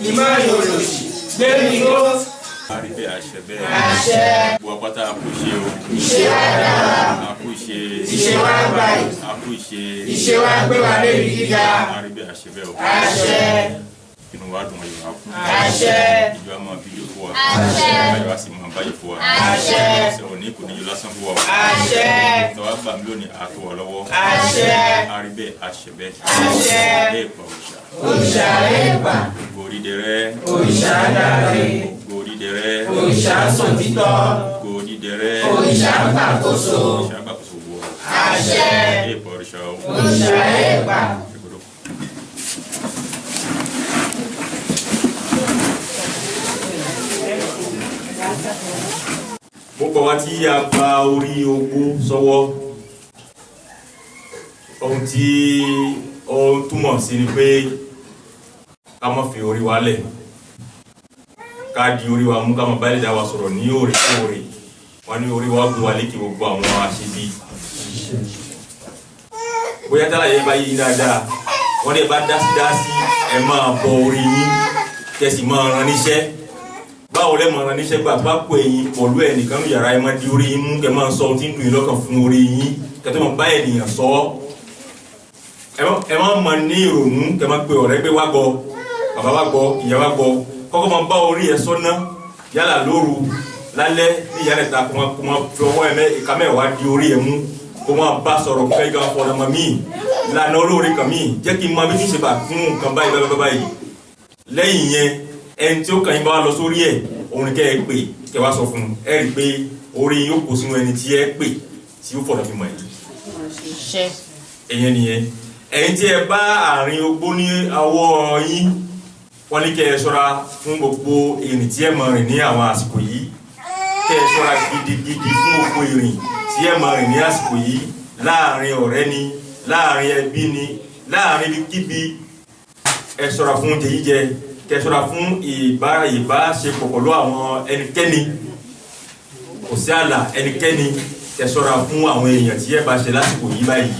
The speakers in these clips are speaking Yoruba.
ìmọ̀ ìròyìn gbé mi ró. Àríbí àṣẹ bẹ́ẹ̀. Àṣẹ. Gbogbo apáta àkúṣe o. Ìṣe wa dára. Àkúṣe. Ìṣe wa gbayì. Àkúṣe. Ìṣe wa gbé wa débi gíga. Àríbí àṣẹ bẹ́ẹ̀ o. Àṣẹ. Inú wa dùn ayọ̀ wá fún. Àṣẹ. Ìjọ àmọ́ bíjò fún wa. Àṣẹ. Ayọ̀ wá sì mọ̀ báyìí fún wa. Àṣẹ. Sọ̀rọ̀ ní kò ní yọ lásán fún wa. Àṣẹ. Tọ́wọ́ gbà mí lónìí àtò wọ̀ lọ́wọ́. Àṣẹ. Àríbí àṣẹ bẹ́ẹ̀. Àṣẹ. Èèpà òrìṣà. Òrìṣà èèpà. Gòrídẹrẹ́. Òrìṣà dáre. Gòrídẹrẹ́. Òrìṣà sòtítọ́. Gòrídẹrẹ́. Òrìṣà gbàkóso. Òrìṣà gbàkóso wọ. Àṣẹ. Èèpà òrìṣà o. Òrìṣà èèpà. Gbogbo wa tí a gba orí ogbó sọ́wọ́, ohun tí ó túmọ̀ sí ni pé ká má fi orí wa lẹ̀, ká di orí wa mú, ká má bá ẹlẹ́dàá wa sọ̀rọ̀ ní òrèkóòrè. Wọ́n ní orí wa gbé wa lékè gbogbo àwọn àṣebí. Bóyá tálàyé bá yí dáadáa, wọ́n ní ẹ bá dásí ẹ máa bọ orí yín kẹsì máa rán níṣẹ́. Báwo lẹ́ mọ̀ rán níṣẹ́ gbà bá pò ẹ̀yin pọ̀lú ẹ̀ nìkan ní yàrá ẹ máa di orí yín mú kẹ máa sọ ohun tí ń dùn yín lọ́kàn fún orí yín kẹtọ́ máa bá ènìyàn sọ ọ́. Ẹ máa mọ̀ ní ìrònú kẹ máa pe ọ̀rẹ́ pé wá gbọ́, bàbá wá gbọ́, ìyá wá gbọ́, kọ́kọ́ máa bá orí ẹ sọ́nà yálà lóru lálẹ́ ní ìyá rẹ̀ ta kó máa fi ọwọ́ ìka mẹ́wàá di orí ẹ mú kó máa bá sọ̀rọ̀ kẹ́ ìgbà fọ̀rọ̀ mọ́ mí lànà olóore kan mí jẹ́ kí n máa bí kí n ṣe bà fún nǹkan báyìí lẹ́yìn yẹn ẹni tí ó kàn yín bá wá lọ sórí ẹ̀ òun kẹ́ ẹ pè kẹ́ wá sọ fún un ẹ rí i pé orí yóò kó sínú ẹni tí ẹ pè tí ó fọ̀rọ̀ fi mọ̀ yìí. ẹ̀yẹn nìyẹn ẹ̀yin tí ẹ bá àárín ogbó ní ọwọ́ yín wọ́n ní kẹ́ ẹ ṣọ́ra fún gbogbo ìrìn tí ẹ máa rìn ní àwọn àsìkò yìí kẹ́ ẹ ṣọ́ra gidigidi fún gbogbo ìrìn tí ẹ máa rìn ní àsìkò yìí láàrin ọ̀rẹ́ ni láàrin ẹbí ni láàrin kíbi ẹ ṣọ́ra fún oúnjẹ jíjẹ kẹ́ ẹ ṣọ́ra fún ìbáṣepọ̀ pẹ̀lú àwọn ẹnikẹ́ni kò sí ààlà ẹnikẹ́ni kẹ́ ẹ ṣọ́ra fún àwọn èèyàn tí ẹ bá ṣe lásìkò yìí báyìí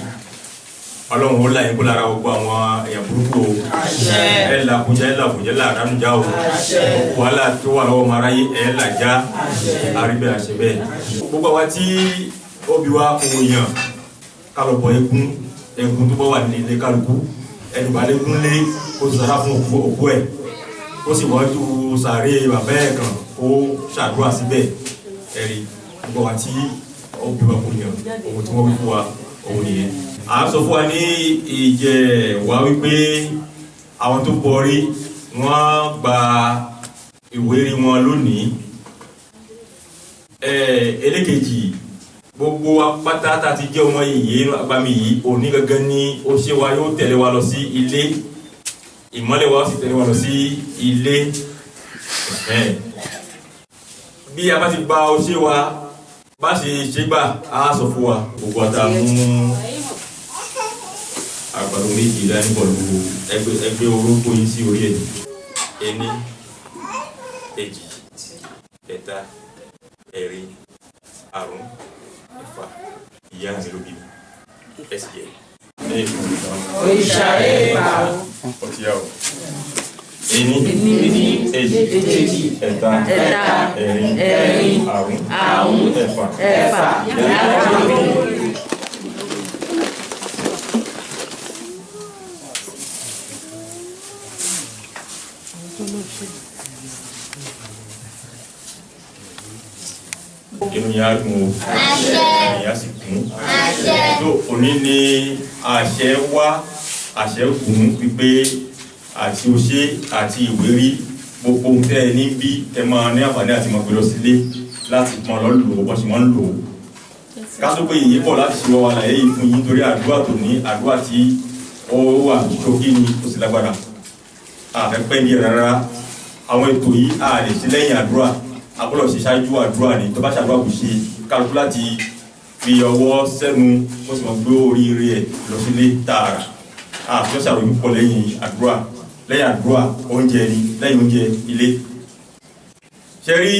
Ọlọ́run ó là yín kó lára gbogbo àwọn èèyàn burúkú o ẹ làkúnjẹ làdánújá o wàhálà tó wà lọ́wọ́ mara yé ẹ làjá àríbẹ̀ àṣẹ bẹ́ẹ̀ gbogbo àwa tí ó bí wa kò yàn kálọ̀bọ̀ egun tó bọ́ wà ní ilé kálukú ẹnìbàlẹ́gún lé kó sara fún òkú ẹ̀ ó sì wọ́n tó sàárè bàbá ẹ̀ kan kó ṣàdúrà síbẹ̀ ẹ̀rí gbogbo àwa tí ó bí wa kò yàn ohun tí wọ́n wí fún wa òun nìyẹn. À ń sọ fún wa ní ìjẹ̀wá wípé àwọn tó borí wọ́n gba ìwérí wọn lónìí. Ẹlẹ́kejì gbogbo apáta tá a ti jẹ́ ọmọ yìí agbami yìí òní gangan ní ó ṣe wa yóò tẹ̀lé wa lọ sí ilé ìmọ́lẹ̀ wa ó sì tẹ̀lé wa lọ sí ilé. Bí a bá ti gba ó ṣe wa bá ṣe ṣe gbà á sọ fún wa gbogbo àtàmú àgbàdo méjì dání pọ̀lú ẹgbẹ́ orógbó yín sí orí ẹ̀ ẹni èjì ẹ̀ta ẹ̀rin àrún ẹ̀fà ìyá mi ló bí mi ẹ̀sì jẹ́ lẹ́yìn fún mi kan. Òrìṣà èèpà. Ọtí yà ó. Ẹni èjì ẹ̀ta ẹ̀rin àrún ẹ̀fà ìyá mi ló bí mi. Inú yà á dùn o, ìyá sì kún. Tó òní ni àṣẹ wá, àṣẹ kún pípé àti òṣè àti ìwérí gbogbo ohun tẹ́ ẹ ní bí ẹ máa ní àǹfààní àti máa gbé lọ sílé láti pọn lọ lò ó bọ́ sí máa ń lò ó. Ká tó pé yìí pọ̀ láti ṣe wọ́n àlàyé yìí fún yín torí àdúrà tó ní àdúrà tí ó wà ṣókí ni ó sì lágbára. Àfẹ́pẹ́ ní rárá àwọn ètò yìí a lè ṣe lẹ́yìn àdúrà agbọ́dọ̀ ṣe ṣáájú àdúrà ni tó bá ṣàdúrà kò ṣe kálukú láti fi ọwọ́ sẹ́nu ó sì máa gbé oríire ẹ̀ lọ sílé tààrà àfihàn ṣàròyìn púpọ̀ lẹ́yìn àdúrà oúnjẹ ni lẹ́yìn oúnjẹ ilé. ṣe rí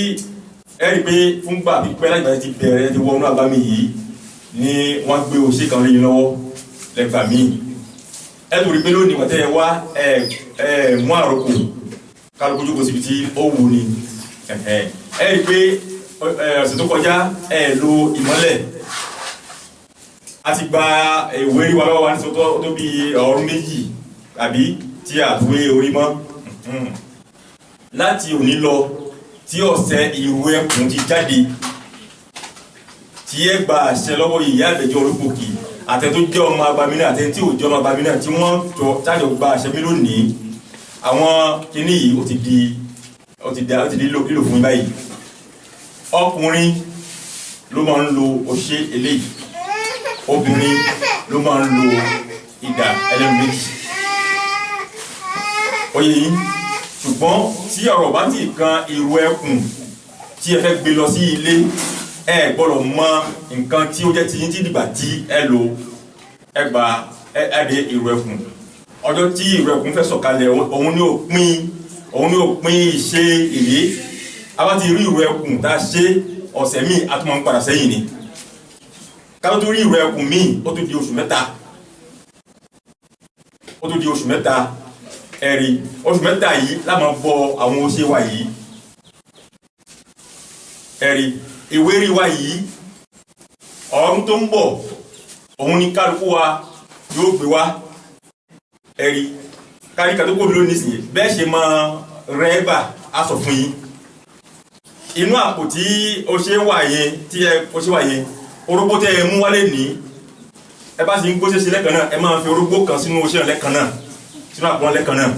ẹ̀rí pé fúngbà pípẹ́ lágbà ti bẹ̀rẹ̀ ti wọnú àbámi yìí ni wọ́n gbé òṣè kan lẹ́yìn lọ́wọ́ lẹ́gbàá míì ẹ tó rí pé lónìí wọ́n tẹ́ ẹ wá mú àròkò kálukú jókòó síbi tí ó wù ní ẹ rí pé ọ̀sẹ̀ tó kọjá lo ìmọ́lẹ̀ a ti gba ìwé rí wa lọ́wọ́ wa ní tó bí ọdún méjì àbí tí a tún wé orí mọ́ láti òní lọ tí ọ̀sẹ̀ ìwé ẹkùn ti jáde tí ẹ gba àṣẹ lọ́wọ́ ìyá àgbẹ̀jọ́ Olúpòkì àtẹ tó jẹ́ ọmọ agbamínà àtẹ tí ò jẹ́ ọmọ agbamínà tí wọ́n jọ tájọ gba àṣẹ mi lónìí àwọn kíní yìí ó ti di lílò fún báyìí ọkùnrin ló máa ń lo òṣè eléyìí obìnrin ló máa ń lo ìdà ẹlẹ́nu méjì oyè yìí ṣùgbọ́n tí ọ̀rọ̀ bá ti kan ìrù ẹkùn tí ẹ fẹ́ gbé lọ sí ilé ẹ gbọ́dọ̀ mọ nǹkan tí ó jẹ́ ti yín tí dìgbà tí ẹ lò ẹ gba ẹ dé ìrù ẹkùn ọjọ́ tí ìrù ẹkùn fẹ́ sọ̀kalẹ̀ òun ni ó pín ìṣe èyí a bá ti rí ìrù ẹkùn tá a ṣe ọ̀sẹ̀ míì a tún máa ń padà sẹ́yìn ni ká tó rí ìrù ẹkùn míì ó tó di oṣù mẹ́ta ẹ̀rí oṣù mẹ́ta yìí láàmú bọ àwọn oṣù wa yìí ẹ̀rí ìwé rí wa yìí ọ̀run tó ń bọ̀ òun ni kálukú wa yóò gbé wá ẹ̀rí káríkà tó kó lónìí sí bẹ́ẹ̀ ṣe máa rẹ́ gbà á sọ fún yín inú àpò tí ó ṣe wà yẹn tí ó ṣe wà yẹn orógbó tẹ́ ẹ mú wálé ní ẹ bá sì ń gbóṣe sí lẹ́kan náà ẹ máa fi orógbó kan sínú oṣù lẹ́kan náà sínú àpò lẹ́kan náà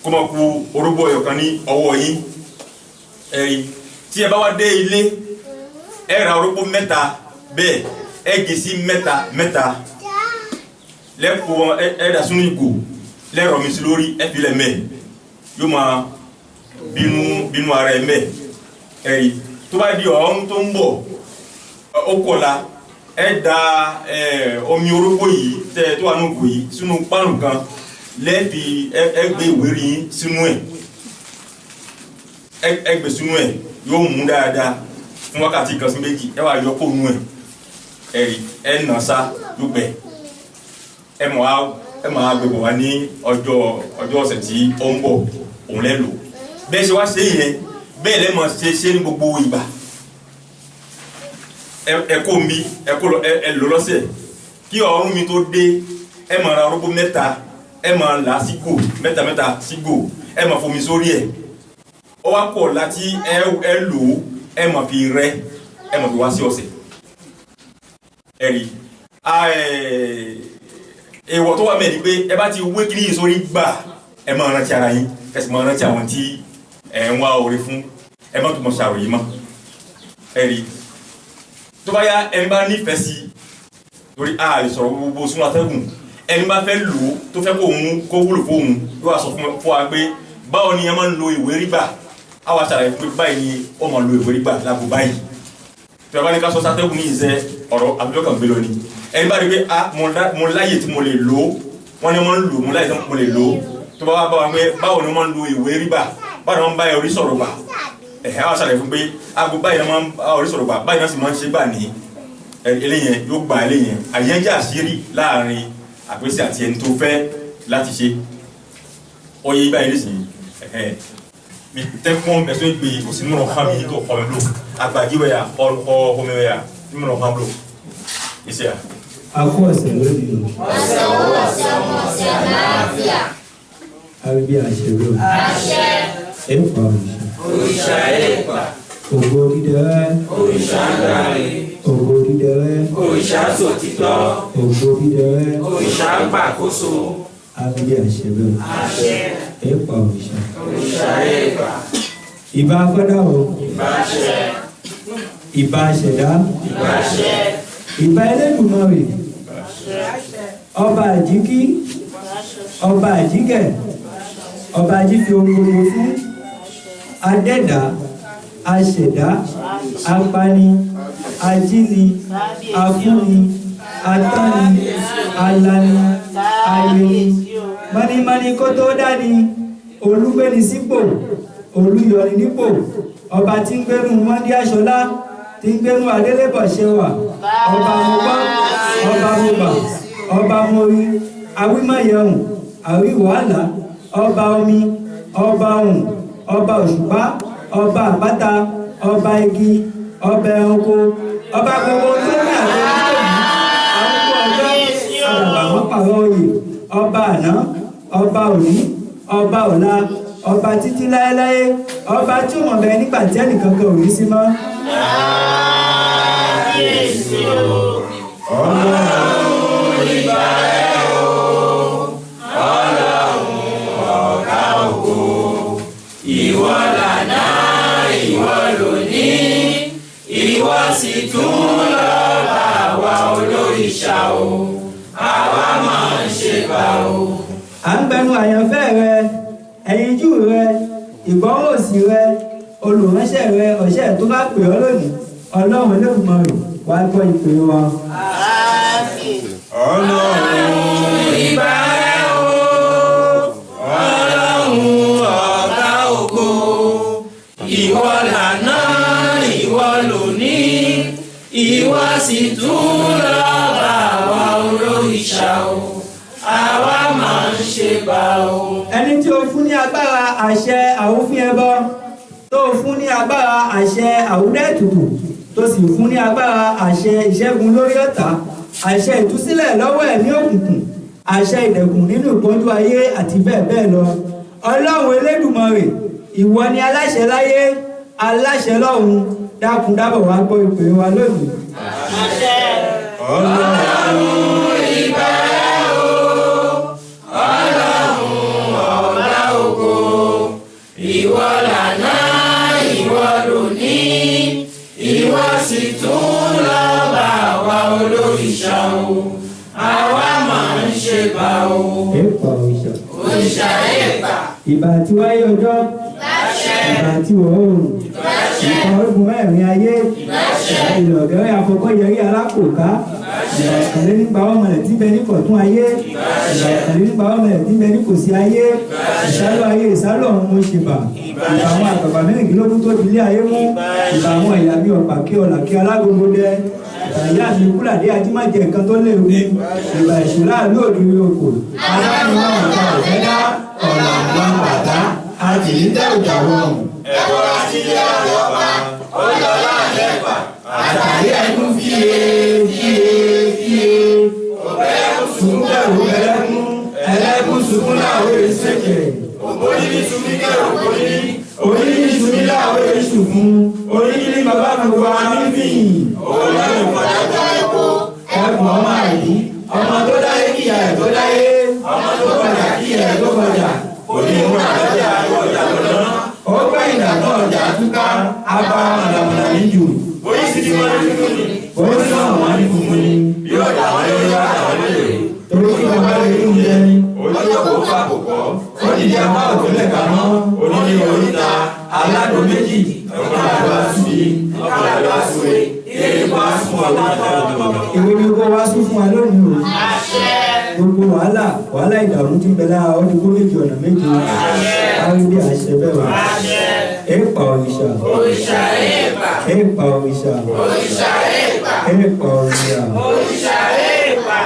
kó máa ku orógbó ẹ̀yọ̀kan ní ọwọ́ yín ẹ̀rí tí ẹ bá wá dé ilé ẹ ra orógbó mẹ́ta bẹ́ẹ̀ ẹ gé sí mẹ́ta lẹ́kọ̀ọ́ ẹ dà sínú ìgò lẹ́rọ̀ mi sí lórí ẹ fi lẹ̀ mẹ́ yóò máa bínú ara ẹ mẹ́ ẹ̀rí tó bá di ọ̀hún tó ń bọ̀ ó kọ̀la ẹ da omi orógbó yìí tẹ́ tó wà ní ògò yìí sínú páànù kan lẹ́ẹ̀fi ẹ gbé ìwé rí sínú ẹ̀ ẹ gbé sínú ẹ̀ yóò mú dáadáa fún wákàtí kan sí méjì ẹ wá yọ kó nú ẹ̀ ẹ̀rí ẹ nà sá ló gbẹ ẹ mọ̀ á gbé bọ̀ wá ní ọjọ́ ọ̀sẹ̀ tí ó ń bọ̀ òun lẹ́ lò bẹ́ẹ̀ ṣe wá ṣe yẹn bẹ́ẹ̀ lẹ́ mọ̀ ṣe ní gbogbo ìgbà ẹ kó mi ẹ lò lọ́sẹ̀ kí ọ̀run mi tó dé ẹ máa ra orógbó mẹ́ta ẹ máa là á sígò mẹ́ta sígò ẹ máa fomi sórí ẹ̀ ó wá pọ̀ láti ẹ lò ó ẹ máa fi rẹ́ ẹ máa fi wá sí ọ̀sẹ̀ ẹ rí èèwọ̀ tó wà mẹ́rin pé ẹ bá ti wé kíní yìí sórí gbà ẹ máa rántí ara yín ẹ sì máa rántí àwọn tí ẹ ń wá oore fún ẹ má tó mọ̀ ṣàròyé mọ́ ẹ rí tó bá yá ẹni bá nífẹ̀ẹ́ sí lórí ààrẹ sọ̀rọ̀ gbogbo sún atẹ́gùn ẹni bá fẹ́ lò ó tó fẹ́ kó wúlò fóun yóò wá sọ fún wa pé báwo ni ẹ máa ń lo ìwé rígbà á wá ṣàlàyé pé báyìí ni ó máa lo ìwé rígbà lágbo báyìí tí wọ́n bá ní ká sọ sátẹ́gùn ní ìṣe ọ̀rọ̀ àbílọ́kàn gbé lọ ni ẹni bá rí pé mo láyè tí mo lè lò ó wọ́n ní wọ́n ń lò mo láyè tí mo lè lò ó tó bá wá bá wa pé báwo ni wọ́n ń lo ìwé rígbà báwo ni wọ́n ń bá orí sọ̀rọ̀ gbà á wá ṣàlàyé fún pé aago báyìí ni wọ́n ń bá orí sọ̀rọ̀ gbà báyìí náà sì máa ń ṣe gbà ní eléyẹn yóò gba eléyẹn àyẹ́jẹ́ àṣírí láàrin àpèsè àti ẹni tó fẹ́ láti ṣe ọyẹ báyìí nísìnyí mi tẹ́kùn ẹ̀sùn ìgbé òsínú ọ̀hán mi tó ọ̀hán lò àgbàjíwẹ̀yà ọ̀họ́mẹ̀wẹ̀yà nínú ọ̀hán lò iṣẹ́ à. a kó ọ̀sẹ̀ lónìí o. ọ̀sẹ̀ owó ọ̀sẹ̀ àlàáfíà. àbí àṣẹ ló. àṣẹ. èèpà òrìṣà èèpà. ògo dídẹrẹ́. òrìṣà ńláre. ògo dídẹrẹ́. òrìṣà sòtítọ́. ògo dídẹrẹ́. òrìṣà gbàkóso. àbí àṣẹ ló. àṣẹ. èèpà òrìṣà. òrìṣà èèpà. ìbà agbádá o. ìbà àṣẹ. ìbà àṣẹdá. ìbà àṣẹ. ìbà Ẹlẹ́dùmarè. ọba àjíkí. ọba àjíkẹ́. ọba àjífi ohun gbogbo fún. adẹ́dá. aṣẹ̀dá. apani. ajíni. afúnni. atọ́ni. alani. ayeni. mọ́nímọ́ní kó tó dání. olúgbéni sípò. olúyọni nípò. ọba tí ń gbénu mọ́ndí aṣọlá tí ń gbénu adélébọ̀ ṣẹwà ọba mọ́gbọ́ ọba mọ́gbà ọba mọ́rí awímọ̀yẹ̀hùn àwíwàhálà ọba omi ọba ohùn, ọba òṣùpá, ọba àpáta, ọba igi, ọba ẹranko, ọba gbogbo tó ní àgbẹ̀ nítorí àdàbà mọ́pàá oyè, ọba àná, ọba òní, ọba ọ̀la, ọba títí láéláé, ọba tí ó mọ̀ bẹ́ẹ̀ nígbà tí ẹnìkan kan ò ní sí mọ́. Ọlọ́run ìbà rẹ̀ o, Ọlọ́run ọ̀gá ògo, ìwọ lànà, ìwọ lónìí, ìwọ sì tún lọ́ba wa olóríṣà o, àwa máa ń ṣe bá o. À ń gbẹnu àyànfẹ́ rẹ, ẹyinjú rẹ, ìgbọ́ràn òsì rẹ, olùránṣẹ́ rẹ, ọ̀ṣẹ́ tó bá pè ọ́ lónìí, Ọlọ́run Olódùmarè wá gbọ́ ìpè wa. Ọlọ́run ìbà rẹ̀ o, Ọlọ́run ọ̀gá ògo, ìwọ lànà, ìwọ lónìí, ìwọ sì tún lọ́ba wa olóríṣà o, àwa máa ń ṣe bá o. Ẹni tí ó fún ní agbára àṣẹ àwòfín ẹbọ, tó fún ní agbára àṣẹ àwúrẹ́ ètùtù, tó sì fún ní agbára àṣẹ ìṣẹ́gun lórí ọ̀tá, àṣẹ ìtúsílẹ̀ lọ́wọ́ ẹ̀mí òkùnkùn, àṣẹ ìdẹ̀kùn nínú ìpọ́njú ayé àti bẹ́ẹ̀ bẹ́ẹ̀ lọ. Ọlọ́run Elédùmarè, ìwọ ni aláṣẹ láyé, aláṣẹ lọ́run, dákun dábọ̀ wá gbọ́ ìpè wa lónìí. Ọlọ́run ìbà rẹ̀ o, Ọlọ́run ọ̀gá ògo, ìwọ lànà, ìwọ lónìí, ìwọ sì tún lọ́ba wa olóríṣà o, àwa máa ń ṣe bá o. Èèpà òrìṣà. Òrìṣà èèpà. Ìbà tí wáyé ọjọ́. Ìbà tí wọ̀ oòrùn. Ìbà ogun mẹ́rin ayé. Ìlọ̀ ọ̀gẹ́rẹ́ afọkọ́yẹrí alákòóká. Ìbà ìkàlẹ́ nípa ọmọlẹ̀ tí bẹ ní kọ̀tún ayé. Ìbà ìkàlẹ́ nípa ọmọlẹ̀ tí bẹ ní kòsí ayé. Ìsálú ayé ìsálú ọ̀run mo ṣèbà. Ìbà àwọn àgbàgbà mẹ́rìndínlógún tó dilé ayé mú. Ìbà àwọn ìyá bí ọ̀pá kí ọ̀là kí alágogo dẹ. Ìbà ìyá mi kúlàdé ajímájẹ nǹkan tó léwu. Ìbà ìṣúná àlú òdìrí oko. Aláàbò ọ̀gá ọ̀fẹ́ dá ọ̀nà àwọn bàtà àti ìdẹ́rùjà wọn. Ẹ̀bọ̀ àti ilé ọ̀pá, ó lọ láàrin ẹ̀pà, Àtàrí ẹnu fíye fíye. ọ̀bẹ̀rẹ̀kún Sùn bẹ̀rù ẹlẹ́kún, ẹlẹ́kún sunkún láwọ̀ èsèkè. ògbóni ní sunmí kẹrù ògbóni, Orí ní sunmí láwọ̀ èsùnkún, orí ní bàbá gbogbo àmì fìyìn. òun ló ń padà tó epo, Ẹkùn ọmọ àìdí, ọmọ tó dáyé kíyà ẹ̀ tó dáyé, ọmọ tó kọjá kíyà ẹ̀ tó kọjá. onímọ̀ àlọ́jà ọjà lọ́nà, Ó gbẹ́ ìdàgbọ́ ọjà túká, abá mọ̀nàmọ̀nà níjù. orí sì ti wọ́n ní fún mi, Ó sọ àwọn ní funfun ni, bí ọ̀dà wọn lórí wá àwọn lórí, torí kí bàbá lè dùn jẹ ni. olójó kò fà kò kọ́, Ó dìde apá òtúlẹ̀ kaná, onílé oríta, aládùn méjì, ọkọ̀ àdúrà sí, ọkọ̀ àdúrà sí, ilé bá sún ọ̀dà ìwé ni kó wá sún fún wa lónìí o. Gbogbo wàhálà ìdààmú ti ń bẹ lára ọdún kó méjì ọ̀nà méje. Káwé bí àṣẹ bẹ́ẹ̀ wá. Èèpà òrìṣà. òrìṣà èèpà, Èèpà òrìṣà. òrìṣà èèpà, Èèpà òrìṣà. òrìṣà èèpà,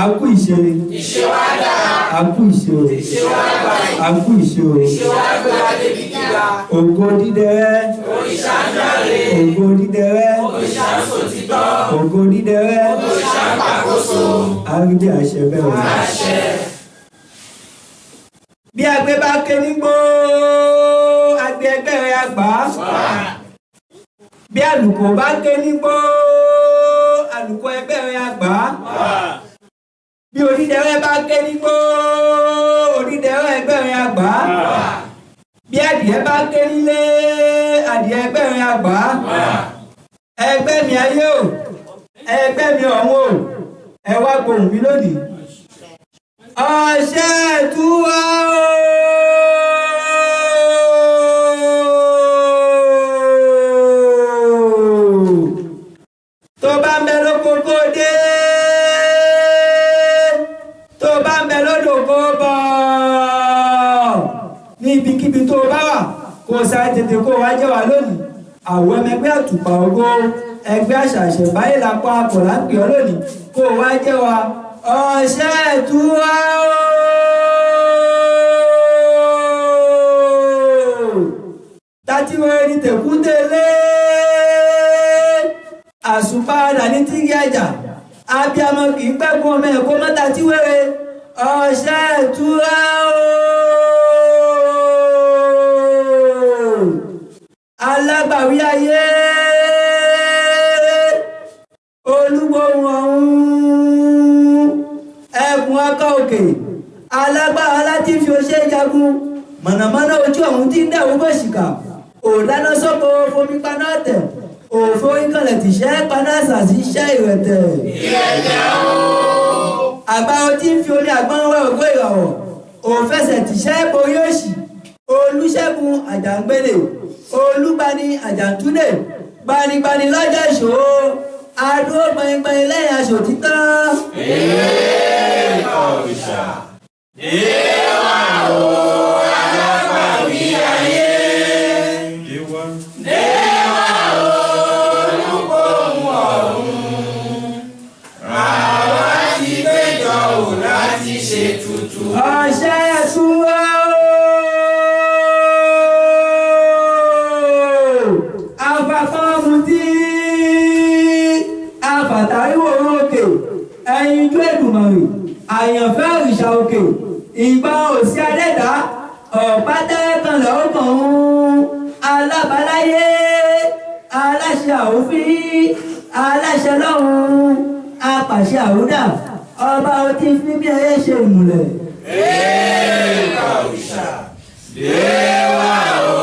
A kú ìṣe. ìṣe wa dára, A kú ìṣe o. ìṣe wa gbà yìí, A kú ìṣe o. ìṣe wa gbé wa débi gíga, Ògo dídẹrẹ́. òrìṣà ń jáde, Ògo dídẹrẹ́. òrìṣà ń sòtítọ́, Ògo dídẹrẹ́. òrìṣà ń gbàkóso, A rí bí àṣẹ bẹ́ẹ̀ wá. àṣẹ. Bí agbe bá ké nígbó, agbe ẹgbẹ́ rẹ̀ àgbà. Bí àlùkò bá ké nígbó, àlùkò ẹgbẹ́ rẹ̀ àgbà. Bí onídẹrẹ́ bá ké nígbó, onídẹrẹ́ ẹgbẹ́ rẹ̀ àgbà. Bí adìẹ bá ké nílé, adìẹ ẹgbẹ́ rẹ̀ àgbà. Ẹgbẹ́ mi ayé o, ẹgbẹ́ mi ọ̀run o, ẹ wá gbohùn mi lónìí. Ọṣẹ ìtura o. Tó bá ń bẹ lóko kó dé, tó bá ń bẹ lódò kó bọ̀, ní ibikíbi tó bá wà kó sáré tètè kó wá jẹ́ wá lónìí. Àwọn ọmọ ẹgbẹ́ àtùpà ògo, ẹgbẹ́ àṣàṣẹ̀ báyìí lápá àpọ̀ lápè ọ́ lónìí kó wá jẹ́ wá. Ọṣẹ ìtura o. tati wẹ́rẹ́ ní tẹ̀kútẹ́lé àsùnpadà ní tígi ẹ̀jà abiyamọ kì í pẹ́ fún ọmọ ẹ̀kọ́ mọ́ tati wẹ́rẹ́ ọ̀ṣẹ́ ìtura ooo alágbàwí ayé olúgbòhùn ọ̀hún ẹkùn ọkọ̀ òkè alágbára láti fi oṣé jagun mọ̀nàmọ́ná ojú ọ̀hún tí ń dẹ̀wọ́ gbòṣìkà òdáná sọ́kò fomi paná tẹ̀ òfò ìkànnì tìṣẹ́ paná sàṣì iṣẹ́ ìrẹ̀tẹ̀. ìrẹ̀tẹ̀ ooo. àgbà otí ń fi omi àgbọn wẹ ògbó ìràwọ̀ òfẹsẹ̀ tìṣẹ́ borí òṣì olùṣègùn àjàngbélé olúgbani àjàntúlẹ̀ gbanigbani lọ́jọ́ ìṣòro adúró gbẹ̀ngbẹ̀ng lẹ́yìn aṣọ títọ́. òrìṣà Déwà o alágbàwí ayé. Déwà o olúgbòhùn ọ̀run. Àwa ti péjọ ò láti ṣètùtù. ọ̀ṣẹ́ ẹ̀sùnwó afakọ́mùtí afàtàríwò òkè ẹ̀yìn ijó Èdùmàrè àyànfẹ́ òrìṣà òkè ìgbà òsì adẹ́dá ọ̀pátẹ́kànlẹ̀ ọkàn alábàláyé aláṣẹ àwòfín aláṣẹ lọ́run apàṣẹ àwúdà ọba otí fi bí ẹyẹ ṣe ìmùlẹ̀. òrìṣà Déwà o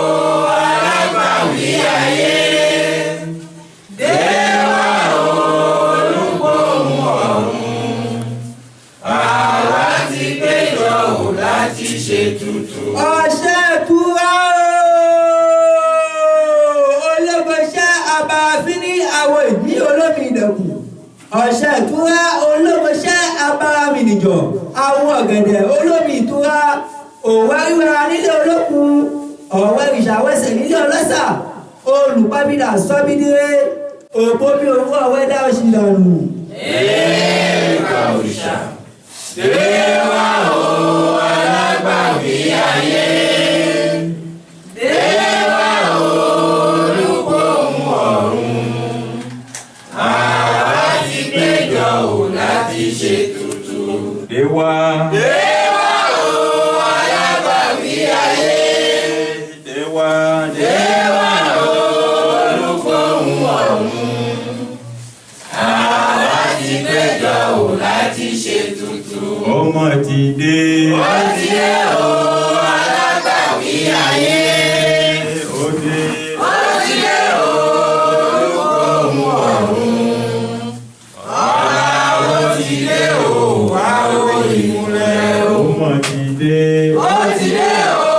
alágbàwí ayé. Déwà o olúgbòhùn ọ̀run. Àwa ti péjọ ò láti ṣètùtù. ọ̀ṣẹ́ ìtura ológoṣẹ́ abàfin ní àwọ̀ ìdí olómi ìdẹ̀kùn ọ̀ṣẹ́ ìtura ológoṣẹ́ abáramìnìjọ àwọ̀ ọ̀gẹ̀dẹ̀ olómi ìtura òwẹ́ríwẹ́ra nílé olókun ọ̀wẹ́ ìṣàwẹ́sẹ̀ nílé ọlọ́sà olùpábídà sọ́bídíré òpópí owó ọ̀wẹ́ dá oṣù dànù. òrìṣà Déwà o alágbàwí ayé. Déwà o olúgbòhùn ọ̀run. Àwa ti péjọ ò láti ṣètùtù. Déwà. Déwà o alágbàwí ayé. Déwà. Déwà o olúgbòhùn ọ̀run. Àwa ti péjọ ò láti ṣètùtù. Ọmọ ti dé. Ó ti dé o alágbàwí ayé. Ó dé. Ó ti dé o olúgbòhùn ọ̀run. Ọ̀la ó ti dé o wá o ìmúlẹ̀ o. Ọmọ ti dé. Ó ti dé o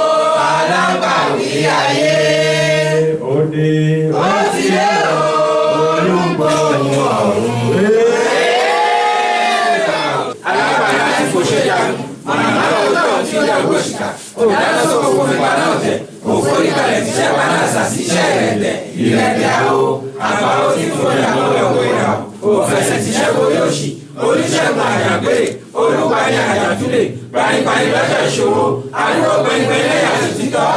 alágbàwí ayé. Ó dé. Ó ti dé o olúgbòhùn ọ̀run. Alágbàlá ti fò ṣe jagun, mọ̀nàmọ́ná ojú ọ̀hún tí ó jà gbòṣìkà. Òdáná sọ owó fipá náà tẹ̀, òfò ìkàlẹ̀ tíṣẹ́ paná ṣàṣìṣẹ́ ìrẹ̀tẹ̀. Ìrẹ̀tẹ̀ àwọ̀ àbáwò tí fún ìyàwó ẹ̀wọ̀ ìrà. Òfẹsẹ̀ tíṣẹ́ borí òṣì, olùṣègùn àjàngbèrè, olùpàdé àjàntúlẹ̀, gbanipani lọ́jọ́ ìṣòro, àdúgbò gbẹ̀ngbẹ̀ lẹ́yìn àṣìṣítọ́.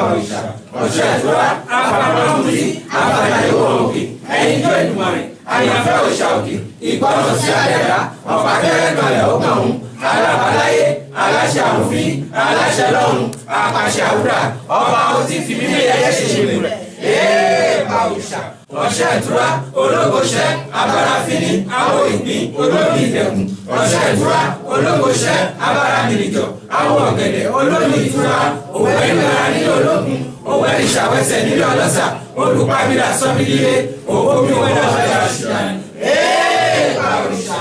òrìṣà, ọ̀ṣẹ́ ìtura, afàmọ́mùtí, afàyàwó òkè, ẹ̀yìn tó Èdùmàrè, àyànfẹ́ òrìṣà òkè, ìgbọràn sí àdẹ́dá, ọ̀pá kẹ́rẹ́gbọ̀lẹ̀ ó kàn hún, alábàláyé, aláṣẹ àwòfín, aláṣẹ lọ́run, apàṣẹ àwúrà, ọba ó ti fi mímí ẹyẹ ṣe ṣe rẹ̀. òrìṣà, ọ̀ṣẹ́ ìtura, ológoṣẹ́, abarafini, àwọ̀ ìgbín, olómi ìdẹ̀kùn, ọ̀ṣẹ́ ìtura, ológoṣẹ́, abaramìnìjọ, àwọ̀ ọ̀gẹ̀dẹ̀, olómi ìtura, òwe ìlera nílò olókun, òwe ìṣàwẹ́sẹ̀ nílò ọlọ́sà, olùpàbílà sọ́bílílé, òbómi òwe náà ṣe àṣìyàn. òrìṣà.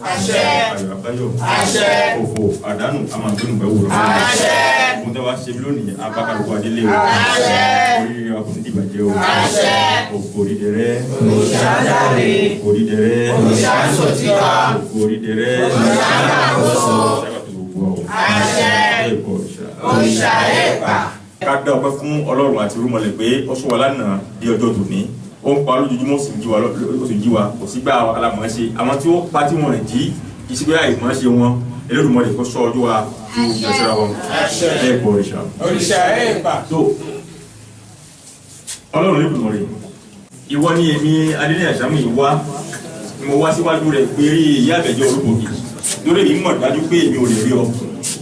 Àṣẹ. Ayọ̀ àbáyọ̀. Àṣẹ. Òfò àdánù àmàgbénùgbẹ́ wò. Àṣẹ. Mo tẹ́ wá ṣe lónìí abákàlùkù adélé o. Àṣẹ. Oríire wa kò ní dìbàjẹ́ o. Àṣẹ. Òfò orídẹrẹ́. Òrìṣà dáre. Òfò orídẹrẹ́. Òrìṣà sòtítọ́. Òfò orídẹrẹ́. Òrìṣà kàkóso. Àṣẹ. Òrìṣà èèpà. Ká dá ọpẹ́ fún Ọlọ́run àti irúmọlẹ̀ pé ó sọ wa lánàá di ọjọ́ tòní. Ó ń pa lójoojúmọ́ ó sì ń jí wa kò sí gbà alámọ̀ ṣe àwọn tí ó pa tí wọ́n jí kì í sí pé àìmọ̀ ṣe wọn Olódùmarè kó sọ ọjọ́ wa ẹsẹ̀ àwọn ẹ̀ bọ̀ òrìṣà. òrìṣà ẹ̀ bà. tó ọlọ́run ní kùmọ̀ rẹ̀ ìwọ ni èmi adélé àṣàmù yìí wá ni mo wá síwájú rẹ̀ pé rí ìyá àbẹ̀jọ́ olúbòkì lórí èmi mọ̀ dájú pé èmi ò lè rí ọ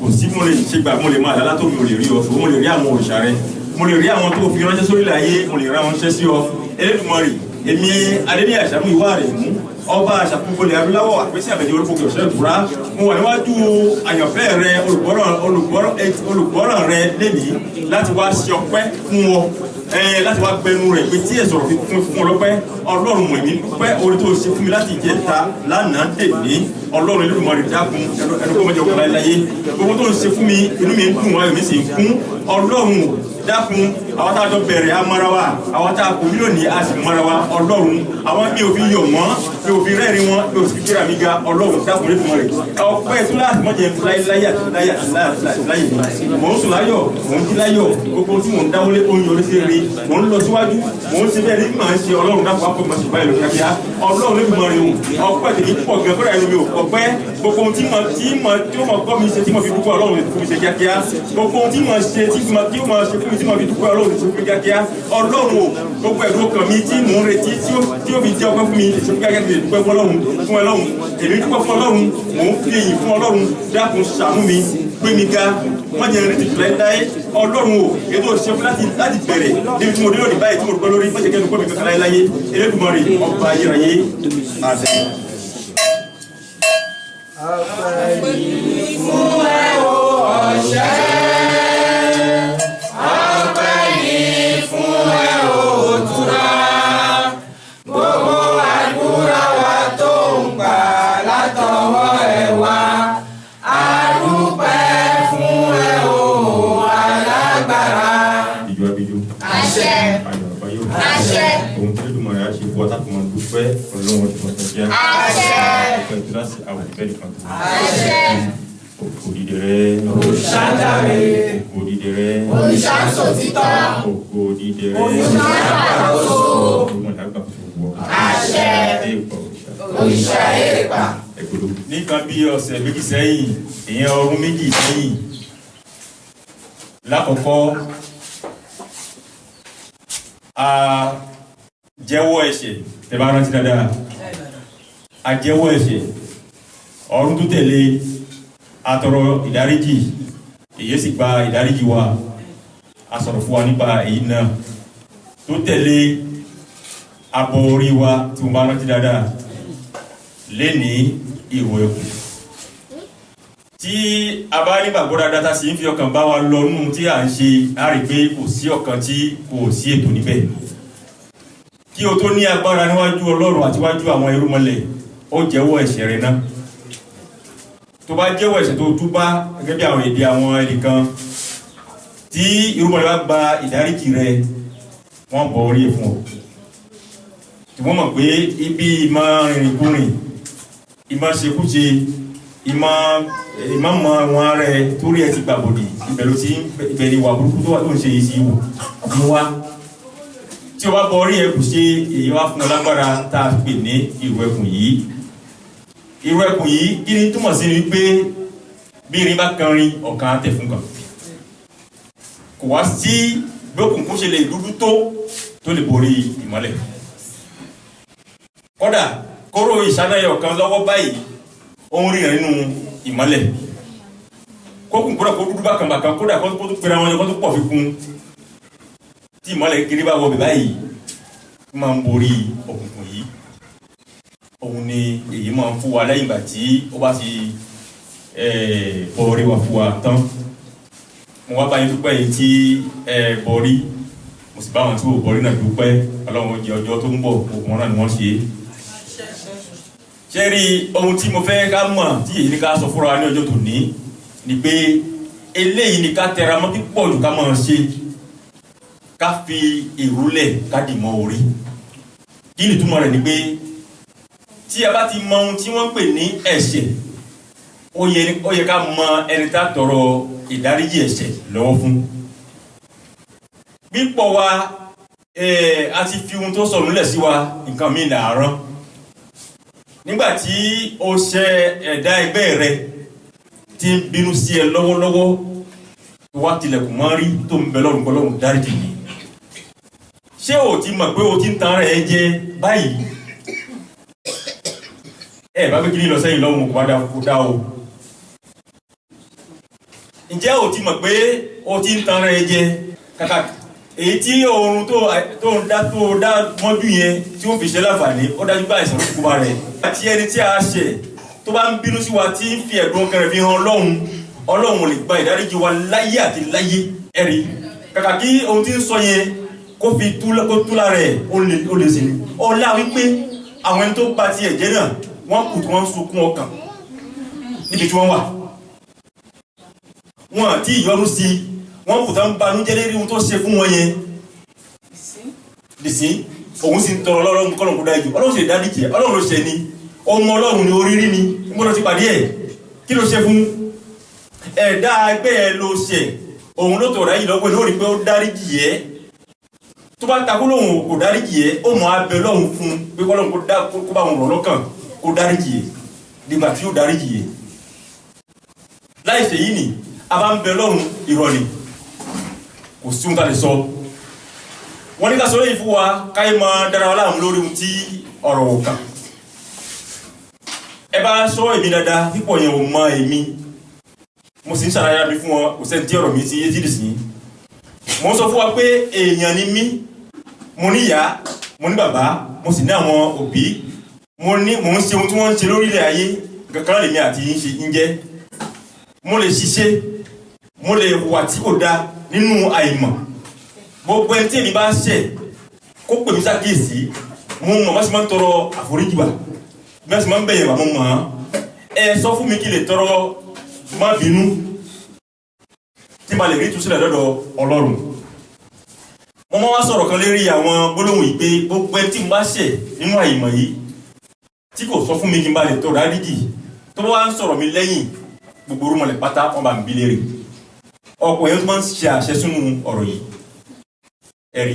kò sí mo lè ṣe gbà mo lè máa dá tó mi ò lè rí ọ ṣùgbọ́n mo lè rí àwọn òrìṣà rẹ mo lè rí àwọn tó fi ránṣẹ́ sórílẹ̀ ayé mo lè rán wọn ṣẹ́ sí ọ Elédùmarè èmi adélé àṣàmù ìwá rẹ̀ mú ọba àṣàkóńgbòlè adúláwọ̀ àpèsè àbẹ̀jọ́ olúbòkì ọ̀ṣẹ́ ìtura mo wà níwájú àyànfẹ́ rẹ olùgbọ́ràn rẹ lẹ́nìí láti wá ṣe ọpẹ́ fún ọ láti wá gbẹnu rẹ̀ pé tí ẹ sọ̀rọ̀ fún ọlọ́pẹ́ ọlọ́run mọ̀ èmi dúpẹ́ orí tó ṣe fún mi láti ìjẹta lánàá dèní ọlọ́run Olódùmarè dákun ẹnu kó mẹ́jọ kọlá láyé gbogbo tó ń ṣe fún mi inú mi ń dùn ayọ̀ mi sì ń kún ọlọ́run dákun àwọn tá a jọ bẹ̀rẹ̀ amara wa àwọn tá a kò mílíọ̀nù ní a sì mara wa ọlọ́run àwọn mi ò fi yọ̀ wọ́n mi ò fi rẹ́rìn wọn mi ò sì fi kíra mi ga ọlọ́run dákun Olódùmarè ọpẹ́ tó láti mọ̀jẹ̀ láyé àti mò ń sùn láyọ̀ mò ń jí láyọ̀ gbogbo tí mò ń dáwọ́lé ó ń yọrí sí eré mò ń lọ síwájú mò ń ṣe bẹ́ẹ̀ ní màá ń ṣe ọlọ́run dákun àpò ìmọ̀ ṣùgbọ́n ìlú kíákíá ọlọ́run Olódùmarè o ọpẹ́ tèmi pọ̀ gan fúnra ẹnu mi ò ọpẹ́ gbogbo tí mo kọ́ mi ṣe tí mo fi dúpọ̀ ọlọ́run fún mi ṣe kíákíá gbogbo tí mo ṣe tí mo ṣe fún mi tí mo fi dúpọ̀ ọlọ́run ṣe fún mi kíákíá ọlọ́run o gbogbo ẹ̀dùn ọkàn mi tí mò ń retí tí ó fi jẹ́ ọpẹ́ fún mi ṣe fún kíákíá ti dúpẹ́ fún ọlọ́run èmi dúpẹ́ fún ọlọ́run mò ń fi èyí fún ọlọ́run dákun ṣàánú mi gbé mi ga wọ́n jẹ́ ìrètí jùlọ láyé ọlọ́run o ètò ìṣẹ́fún láti bẹ̀rẹ̀ níbi tí mo dé lónìí báyìí tí mo dúpẹ́ lórí wọ́n jẹ́ kẹ́nu kọ́ mi kankan láyé Elédùmarè ọba ayérayé àṣẹ. ọpẹ́ yìí fún ẹ o ọ̀ṣẹ́ ọpẹ́ yìí fún ẹ o òtúrá gbogbo àdúrà wa tó ń gbà látọwọ́ ẹ wá àdúpẹ́ fún ẹ o alágbára. ìjọ abijó àṣẹ ayọ̀ àbáyọ àṣẹ ohun tí Elédùmarè á ṣe fún ọ tákùn máa dúpẹ́ ọlọ́run ọdún ọ̀sẹ̀ kíá àṣẹ ọpẹ́ ìtúrásì àwọn ìfẹ́ nìkan tó àṣẹ òdìdẹ rẹ òṣàdáre òdìdẹ rẹ òṣàsòtítọ́ òdìdẹ rẹ òṣàgbàkóso òmùdàgbàkóso àṣẹ òṣà èrèpà. nìkan bí ọ̀sẹ̀ méjì sẹ́yìn ìyẹn ọdún méjì sẹ́yìn lákọ̀ọ́kọ́ a jẹ́wọ́ ẹ̀ṣẹ̀ tẹ́bá rántí dáadáa a jẹ́wọ́ ẹ̀ṣẹ̀ ọdún tó tẹ̀lé atọrọ ìdáríjì èyí sì gba ìdáríjì wa a sọ̀rọ̀ fún wa nípa èyí náà tó tẹ̀lé abọ́ orí wa tí mo bá rántí dáadáa lénìí ìwò ẹ̀kùn tí a bá nígbàgbọ́ dáadáa tá sì ń fi ọkàn bá wa lọ nínú tí à ń ṣe á rí pé kò sí ọkàn tí kò sí ètò níbẹ̀ kí o tó ní agbára níwájú Ọlọ́run àti wájú àwọn irúnmọlẹ̀ ó jẹ́wọ́ ẹ̀ṣẹ̀ rẹ̀ náà tó bá jẹ́wọ́ ẹ̀ṣẹ̀ tó túbá gẹ́gẹ́ bí àwọn èdè àwọn ẹnìkan tí irúnmọlẹ̀ bá gba ìdáríjì rẹ̀ wọ́n bọ̀ orí ẹ̀ fún ọ tí wọ́n mọ̀ pé ibi ìmọ̀ rìnrìnkúrìn ìmọ̀ ṣekúṣe ìmọ̀ mọ̀ wọn rẹ̀ torí ẹ ti gbàbọ̀dì ìbẹ̀lú tí ìbẹ̀lú ìwà burúkú tó wà tó ń ṣe yìí sí ìwò ní wá tí o bá bọ̀ orí ẹkùn ṣe èyí wá fún ọ lágbára tá a pè ní ìrù ẹkùn yìí kí ni túmọ̀ sí ni wípé bí irin bá kan rin ọ̀kan á tẹ̀ fún kan kò wá sí bí òkùnkùn ṣe lè dúdú tó lè borí ìmọ́lẹ̀ kódà kóró ìṣánáyọ̀ kan lọ́wọ́ báyìí ó ń ríran nínú ìmọ́lẹ̀ kókùn kódà kó dúdú bákan bákan kódà kó tó pera wọn kó tó pọ̀ fi kún tí ìmọ́lẹ̀ kiri bá wọ bẹ̀ báyìí ó máa ń borí òkùnkùn yìí òun ni èyí máa ń fún wa lẹ́yìn ìgbà tí ó bá ti bọ̀rí wa fún wa tán mo wá báyìí dúpẹ́ yìí tí bọ̀rí mo sì bá wọn tí ò bọ̀rí náà dúpẹ́ Ọlọ́run jẹ ọjọ́ tó ń bọ̀ òkùnkùn náà ni wọ́n ṣe ṣe rí ohun tí mo fẹ́ ká mọ̀ tí èyí ni ká sọ fúnra ní ọjọ́ tòní ni pé eléyìí ni ká tẹra mọ́ pípọ̀ jù ká máa ṣe ká fi ìrúlẹ̀ ká dì mọ́ orí kí ni túmọ̀ rẹ̀ ni pé tí a bá ti mọ ohun tí wọ́n ń pè ní ẹ̀ṣẹ̀ ó yẹ ká mọ ẹni tá tọrọ ìdáríjì ẹ̀ṣẹ̀ lọ́wọ́ fún pípọ̀ wa a ti fi ohun tó sọ̀rọ̀ nílẹ̀ sí wa nǹkan míì làárọ̀ nígbàtí o ṣe ẹ̀dá ẹgbẹ́ rẹ tí ń bínú sí ẹ lọ́wọ́lọ́wọ́ tó wá tilẹ̀kùn mọ́ rí tó ń bẹ lọ́rùn kọ́lọ́run dáríjì mi ṣé o ti mọ̀ pé o ti ń tan ara ẹ jẹ báyìí ẹ bá gbé kí ni lọ sẹ́yìn lọ́wọ́ kò bá dá o ǹjẹ́ o ti mọ̀ pé o ti ń tan ara ẹ jẹ kàkà èyí tí oorun tó ń dá mọ́jú yẹn tí ó fi ṣe láǹfààní ó dájú bá àìsàn tó kó bá rẹ̀ àti ẹni tí a ṣẹ̀ tó bá ń bínú sí wa tí ń fi ẹ̀dùn ọkàn rẹ̀ fi hàn ọlọ́run ò lè gba ìdáríjì wa láyé àti láyé ẹ̀rí kàkà kí ohun tí ń sọ yẹn kó túlá rẹ̀ ó lè sìn ọlá wípé àwọn ẹni tó bá ti ẹ̀jẹ̀ náà wọ́n kù tí wọ́n ń sunkún ọkàn níbi tí wọ́n wà wọn àti ìyọnu sí wọ́n kù tó ń banújẹ́ lérí ohun tó ṣe fún wọn yẹn dìsí òun sì ń tọrọ ọlọ́run kọ́lọ̀ kó dájú ọlọ́run sì dáríjì ọlọ́run ló ṣe ni ọmọ ọlọ́run ni oríire ni gbọ́dọ̀ ti pàdé ẹ̀ kí ló ṣe fún ẹ̀dá ẹgbẹ́ ẹ ló ṣe òun ló tọ̀rọ̀ yìí lọ́pẹ́ lórí pé ó dáríjì ẹ́ tó bá takú lóhun kò dáríjì ẹ́ ó mọ̀ abẹ lọ́hun fún pé kọ́lọ́run kó bá wọn rọ̀ lọ́kàn kó dáríjì ẹ́ nígbà tí ó dáríjì ẹ́ láì ṣe yìí ni a bá ń bẹ lọ́run ìrọ̀lẹ́ kò sí ohun tá lè sọ wọ́n ní ká sọ lẹ́yìn fún wa káyé máa dára wa láàmú lórí ohun tí ọ̀rọ̀ ò kàn ẹ bá sọ èmi dáadáa pípọ̀ yẹn ò mọ èmi mo sì ń ṣàlàyé mi fún wọn kò sẹ́ni tí ọ̀rọ̀ mi ti yé jíìdì sí mo ń sọ fún wa pé èèyàn ni mí mo ní ìyá mo ní bàbá mo sì ní àwọn òbí mo ń ṣe ohun tí wọ́n ń ṣe lórílẹ̀ ayé kankan lèmi àti yín ṣe ń jẹ́ mo lè ṣiṣẹ́ mo lè hùwà tí kò dáa nínú àìmọ̀ gbogbo ẹni tí èmi bá ṣẹ̀ kó pè mí ṣàkíyèsí mo mọ̀ bá sì máa ń tọrọ àforíjì bá bí wọ́n sì máa ń bẹ̀yẹ̀ bá mo mọ̀ ọ́n ẹ sọ fún mi kí lè tọrọ má bínú tí ma lè rí túsílẹ̀ lọ́dọ̀ ọlọ́run wọ́n máa wá sọ̀rọ̀ kan lérí àwọn gbólóhùn yìí pé gbogbo ẹni tí mo bá ṣẹ̀ nínú àìmọ̀ yìí tí kò sọ fún mi kí n bá lè tọrọ àríjì tó bá wá ń sọ̀rọ̀ mi lẹ́yìn gbogbo orúmọlẹ̀ pátá wọn bá ń bí léèrè ọ̀pọ̀ èèyàn tó máa ń ṣe àṣẹ sínú ọ̀rọ̀ yìí ẹ̀rí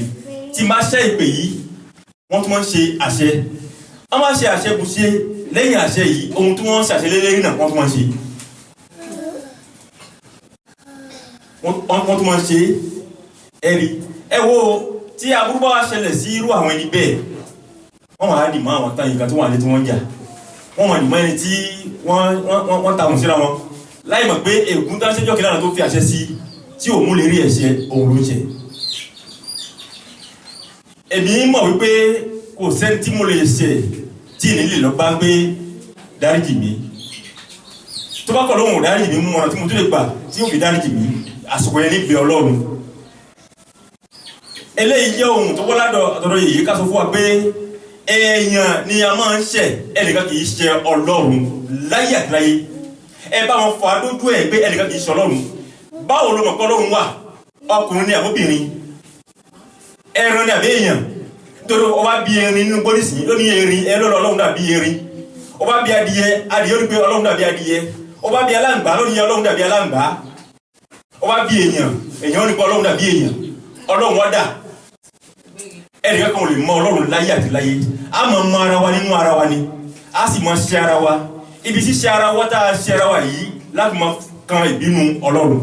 tí máa ṣẹ́ ìpè yìí wọ́n tó máa ń ṣe àṣẹ wọ́n máa ṣe àṣẹ kù ṣe lẹ́yìn àṣẹ yìí ohun tí wọ́n ṣàṣẹ lélẹ́rìí náà wọ́n tó máa ń ṣe wọ́n tó máa ń ṣe ẹ̀rí ẹ wo tí aburú bá wá ṣẹlẹ̀ sí irú àwọn ẹni bẹ́ẹ̀ wọ́n máa dì mọ́ àwọn tán yìí kan tó wà lé tí wọ́n jà wọ́n máa dì mọ́ ẹni tí wọ́n tàwọn síra wọn láì mọ̀ pé ègún tán ṣẹ́jọ́ kìlára tó fi àṣẹ sí tí ò mú lè rí ẹ̀ṣẹ̀ òun ló ṣe èmi mọ̀ wípé kò sẹ́ni tí mo lè ṣe tí ìní lè lọ bá gbé dáríjì mi tó bá kọ̀ lóhùn dáríjì mi mú ọ̀nà tí mo tó lè gbà tí ó fi dáríjì mi àsìkò yẹn níbi ọlọ́run eléyìí jẹ́ ohun tó wọ́ládọ̀ àtọ́rọ̀ yìí ká sọ fún wa pé èèyàn ni a máa ń ṣẹ̀ ẹnìkan kì í ṣe ọlọ́run láyé àti láyé ẹ bá wọn fà á dójú ẹ pé ẹnìkan kì í ṣe ọlọ́run báwo ló mọ̀ pé ọlọ́run wà ọkùnrin ni àbóbìnrin ẹran ni àbí èèyàn nítorí ọba bí erin nínú pólísì ló ní erin ẹ lọ́nà ọlọ́run dàbí erin ọba bí adìyẹ adìyẹ ó ní pé ọlọ́run dàbí adìyẹ ọba bí aláǹgbá ló ní ọlọ́run dàbí aláǹgbá ọba bí èèyàn ó ní pé ọlọ́run dàbí èèyàn ọlọ́run wá dà ẹnìkan kan ò lè mọ ọlọ́run láyé àti láyé a máa mọ ara wa nínú ara wa ni a sì máa ṣe ara wa ibi ṣíṣe ara wa tá a ṣe ara wa yìí láti máa kan ìbínú ọlọ́run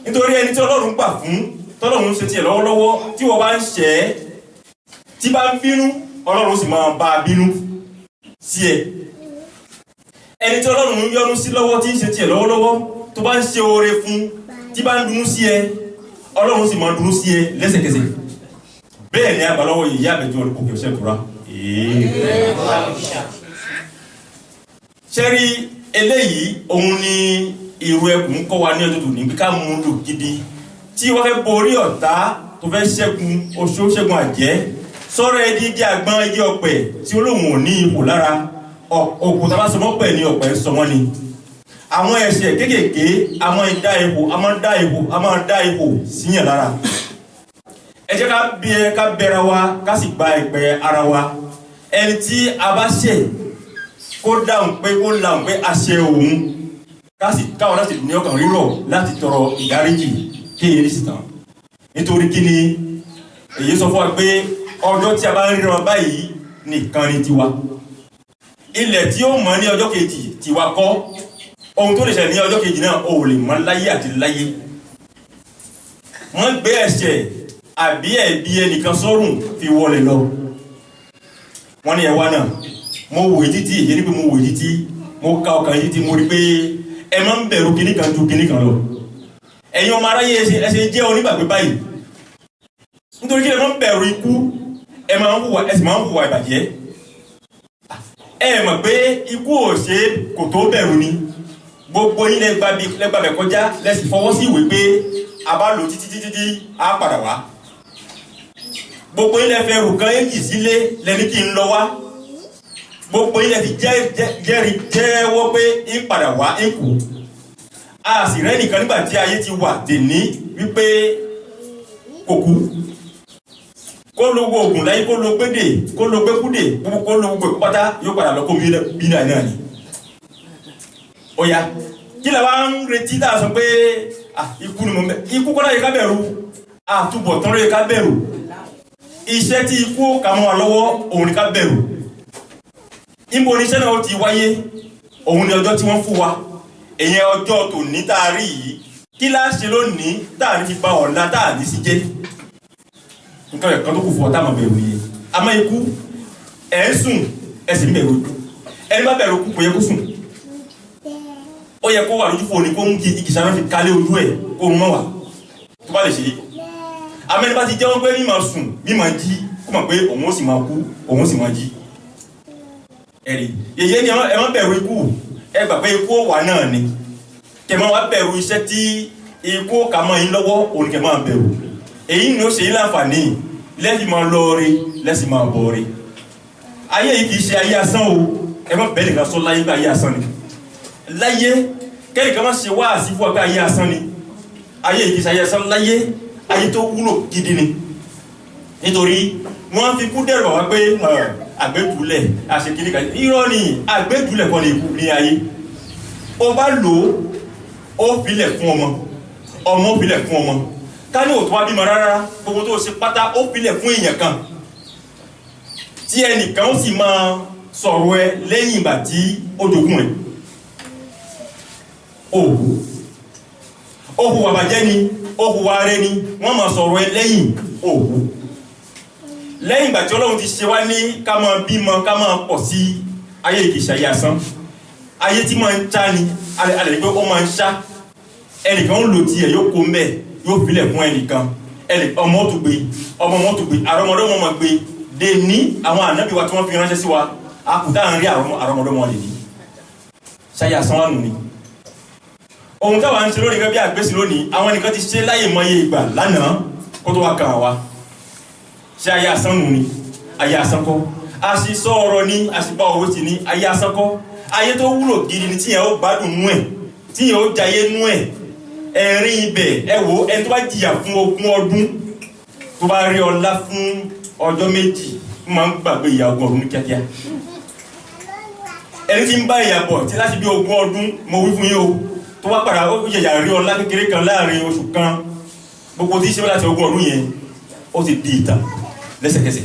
nítorí ẹni tí ọlọ́run gbà fún tọ́lọ́run ṣe tiẹ̀ lọ́wọ́lọ́wọ́ tí wọ́n bá ń ṣẹ̀ ẹ́ tí bá ń bínú ọlọ́run sì máa bá a bínú sí ẹ ẹni tí ọlọ́run ń yọ́nú sí lọ́wọ́ tí ń ṣe tiẹ̀ lọ́wọ́lọ́wọ́ tó bá ń ṣe oore fún tí bá ń dunú sí ẹ ọlọ́run sì máa dunú sí ẹ lẹ́sẹ̀kẹsẹ̀ bẹ́ẹ̀ ni àgbàlọ́wọ́ yìí yá àbẹ̀jọ́ òkè ọ̀ṣẹ́ tura ṣẹ́rí eléyìí òun ni irú ẹkùn kọ́ wa ní ọjọ́ tó ní ká mú lò gidi tí wọ́n fẹ́ borí ọ̀tá tó fẹ́ ṣẹ́gun oṣó ṣẹ́gun àjẹ́ sọ́rọ̀ ẹdí igi àgbọn igi ọ̀pẹ tí olóhùn ò ní ipò lára òkúta bá sọmọ́ pẹ̀ ní ọ̀pẹ sọmọ́ ni àwọn ẹ̀ṣẹ̀ kéékèèké a máa dá ipò síyàn lára ẹ jẹ́ ká bẹ̀rẹ̀ wa ká sì gba ìpẹ́ ara wa ẹni tí a bá ṣẹ̀ kó dáhùn pé kó láhùn pé a ṣe òun káwọn láti ní ọkàn rírọ̀ láti tọrọ ìdáríjì kí èyí sì tán nítorí kí ni èyí sọ fún wa pé ọjọ́ tí a bá ń ríran báyìí nìkan ni tiwa ilẹ̀ tí ó mọ́ ní ọjọ́ kejì tiwa kọ́ ohun tó lè ṣẹlẹ̀ ní ọjọ́ kejì náà ò lè mọ̀ láyé àti láyé. Wọ́n gbé ẹ̀ṣẹ̀ àbí ẹ̀bi ẹnìkan sọ́rùn fi wọlé lọ. Wọ́n ní ẹwà náà mo wò títí èyí ni pé mo wò títí mo ka ọkàn yìí tí mo rí pé ẹ máa ń bẹ̀rù kíní kan ju kíní kan lọ. Ẹ̀yin ọmọ aráyé ẹsẹ̀ jẹ́ onígbàgbé báyìí nítorí kí ẹ máa ń bẹ̀rù ikú ẹ máa ń hùwà ìbàjẹ́. Ẹ mọ̀ pé ikú ò ṣe kò tó bẹ̀rù ni gbogbo yín lẹ́gbàbẹ̀ kọjá lẹ́sìn fọwọ́ sí ìwé pé a bá lò títí á padà wá. Gbogbo yín lẹ́fẹ̀ẹ́ rù kan èjì sílé lẹ́ni kí n lọ wá. Gbogbo yín lẹ́fi jẹ́wọ́ pé ń padà wá ń kú. A sì rẹ́ nìkan nígbà tí ayé ti wà dèní wípé kò kú. Kó ló wo oògùn láyé kó ló gbédè kó ló gbékúdè kó ló gbé pátá yóò padà lọ kó bí náà ni. Ó yá kí lè wá ń retí tá a sọ pé ikú ni mo mẹ́ ikú kọ́lá yẹ ká bẹ̀rù àtúbọ̀tán ló yẹ ká bẹ̀rù iṣẹ́ tí ikú kà mọ́ wa lọ́wọ́ òun ni ká bẹ̀rù. Níbo ni iṣẹ́ náà ó ti wáyé òun ni ọjọ́ tí wọ́n fún wa èyàn ọjọ́ tòní tá a rí yìí kí láá ṣe lónìí tá a ní fi ba ọ̀la tá a ní sí jẹ́ nǹkan ẹ̀kan tó kù fún ọ tá a máa bẹ̀rù yẹn. Àmọ́ ikú ẹ̀ ń sùn ẹ̀ sì ń bẹ̀rù ẹni bá bẹ̀rù kú kò yẹ kó sùn. Ó yẹ kó wà lójú fòní kó ń kí igi sáré fi kálé ojú ẹ̀ kó ń mọ̀ wá tó bá lè ṣe é. Àmọ́ ẹni bá ti jẹ́wọ́ pé mímọ̀ sùn mímọ̀ jí kó mọ̀ pé òun ó sì máa kú òun ó sì máa jí. Ẹ̀rí èyí ni ẹ má bẹ̀rù ikú ẹ gbà pé ikú wà náà ni kẹ máa wá bẹ̀rù iṣẹ́ tí ikú kà mọ́ yín lọ́wọ́ òun kẹ máa bẹ̀rù. Èyí ni ó ṣe yín láǹfààní lẹ́sì máa lọ rí lẹ́sì máa bọ̀ rí. Ayé yìí kì í ṣe ayé asán o ẹ má bẹ́ẹ̀ nìkan sọ láyé pé ayé asán ni. Láyé kẹ́nìkan má ṣe wáàsí fún wa pé ayé asán ni. Ayé yìí kì í ṣe ayé asán láyé ayé tó wúlò gidi ni. Nítorí wọ́n fi kú dẹ̀rọ̀ wá pé àgbéjúlẹ̀ àṣekínní kan irọ́ ni àgbéjúlẹ̀ kan ní ikú ní ayé. Ó bá lò ó filẹ̀ fún ọmọ ó filẹ̀ fún ọmọ ká ní òtún wá bímọ rárá gbogbo tó ṣe pátá ó filẹ̀ fún èèyàn kan tí ẹnìkan ó sì máa sọ̀rọ̀ ẹ lẹ́yìn ìgbà tí ó jogún ẹ̀. Òhù àbàjẹ́ ni òhù ààrẹ ni wọ́n máa sọ̀rọ̀ ẹ lẹ́yìn òhù. Lẹ́yìn ìgbà tí Ọlọ́run ti ṣe wá ní ká máa bímọ ká máa pọ̀ sí ayé ìkìṣà ayé asán ayé tí máa ń ṣá ni alẹ́ pé ó máa ń ṣá ẹnìkan ó lò tiẹ̀ yóò kó mbẹ́ yóò filẹ̀ fún ẹnìkan ọmọ tó gbé àrọmọdọ́mọ máa gbé dè ní àwọn ànábì wa tí wọ́n fi ránṣẹ́ sí wa àkùtà ń rí àrọmọdọ́mọ lè ní ṣáyé asán wà nù ni. Ohun táwa ń ṣe lónìí gẹ́gẹ́ bí àgbésí lónìí àwọn ẹnìkan ti ṣe láyè mọ́ iye ìgbà lánàá kó tó wá kàn wá ṣe ayé asán nù ni ayé asán kọ́ àṣìṣọ́ ọ̀rọ̀ ni àṣìbá òwe sì ni ayé asán kọ́ ayé tó wúlò gidi ni tíyẹn ó gbádùn nú ẹ̀ tíyẹn ó jayé nú ẹ̀ ẹ̀rín ibẹ̀ ẹ wò ẹni tó bá jìyà fún 20 ọdún tó bá rí ọlá fún ọjọ́ méjì máa ń gbàgbé ìyà 20 ọdún kíákíá. Ẹni tí ń bá ìyà bọ̀ tí láti bí 20 ọdún mo wí fún yín o tó bá padà ó yẹ̀yà rí ọlá kékeré kan láàrin oṣù kan gbogbo tí ṣe láti 20 ọdún yẹn ó ti di ìtàn lẹ́sẹ̀kẹsẹ̀.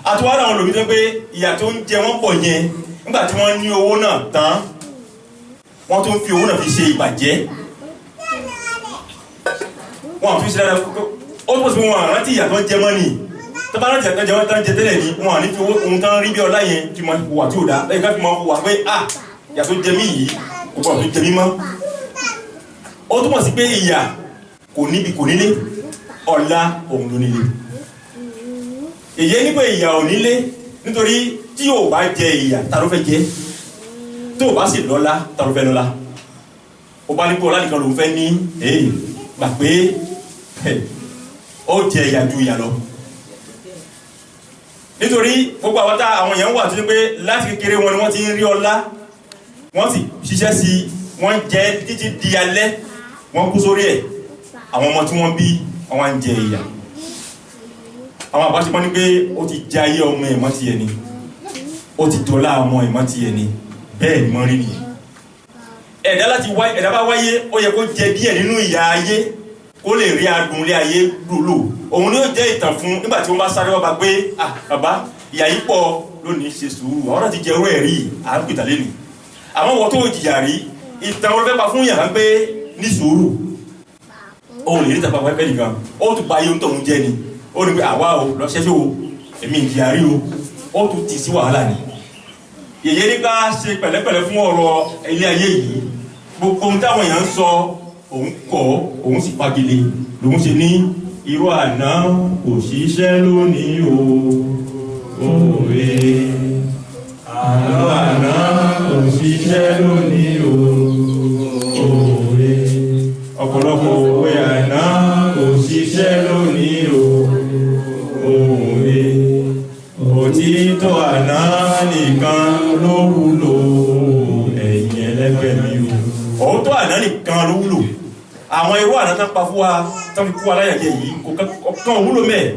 Àtúwárà àwọn olùbí tó ń pé ìyà tó ń jẹ wọ́n pọ̀ yẹn nígbà tí wọ́n ní owó náà tán wọ́n tó ń fi owó náà fi ṣe ìbàjẹ́ wọ́n fi ṣe dáadáa ó tó sì wọ́n rántí ìyà tó ń jẹ mọ́ ni tó bá rántí ìyà tó ń jẹ wọ́n tán jẹ tẹ́lẹ̀ ni wọ́n ní fi owó ohun tán rí bí ọlá yẹn fi máa wà tí ò dá lẹ́yìn ká fi máa wà pé ìyà tó jẹ mí yìí kò gbọ́dọ̀ tó jẹ mí mọ́. Ó túmọ̀ sí pé ìyà kò níbi kò nílé ọ̀la òun ló nílé. Èyí nípa ìyà ò nílé nítorí tí ò bá jẹ ìyà ta ló fẹ́ jẹ tó o bá sì lọ́lá ta ló fẹ́ lọ́lá. Ó bá ní pé ọlá nìkan ló ń fẹ́ ní gbà pé ó jẹ ìyà ju ìyà lọ. Nítorí gbogbo àwọn èèyàn wà tó ní pé láti kékeré wọn ni wọ́n ti ń rí ọlá wọ́n sì ṣiṣẹ́ sí wọ́n jẹ títí di alẹ́ wọ́n kú sórí ẹ̀ àwọn ọmọ tí wọ́n bí wọ́n ń jẹ ìyà. Àwọn àbáṣepọ̀ ní pé ó ti jẹ ayé ọmọ ẹ̀mọ́ ti ẹni ó ti dọ́lá ọmọ ẹ̀mọ́ ti ẹni bẹ́ẹ̀ ni wọ́n rí nìyẹn. Ẹ̀dá bá wáyé ó yẹ kó jẹ díẹ̀ nínú ìyà ayé kó lè rí adùn ilé ayé lò òun ni ó jẹ́ ìtàn fún nígbà tí wọ́n bá sáré wá bá pé bàbá ìyà yìí pọ̀ lónìí ṣe sùúrù àwọn náà ti jẹ orú ẹ̀rí àápìtà lẹ́nu àmọ́ wọ́n tó jìyà rí ìtàn olùfẹ́ pa fún yàrá pé ní sùúrù ó lè rí tàpá pẹ́pẹ́ nìkan ó tún pa ayé ń tọ̀hún jẹ́ ni ó ní pé àwa o lọ́sẹ́sẹ́ o èmi ìjìyà rí o ó tún ti sí wàhálà ni yèyé ní ká ṣe pẹ̀lẹ́pẹ̀lẹ́ fún ọ̀rọ̀ ilé ayé yìí gbogbo ohun táwọn èèyàn ń sọ òun kọ̀ òun sì fagilé lòun ṣe ní irú àná kò ṣiṣẹ́ lónìí o òwe àná kò ṣiṣẹ́ lónìí o òwe ọ̀pọ̀lọpọ̀ òwe àná kò ṣiṣẹ́ lónìí o òwe òtítọ́ àná nìkan ló wúlò ẹ̀yin ẹlẹ́gbẹ́ mi o òótọ́ àná nìkan ló wúlò àwọn irú àná tán pa fún wa tán fi kú wa láyàjẹ yìí kọ̀ọ̀kan wúlò mẹ́ẹ̀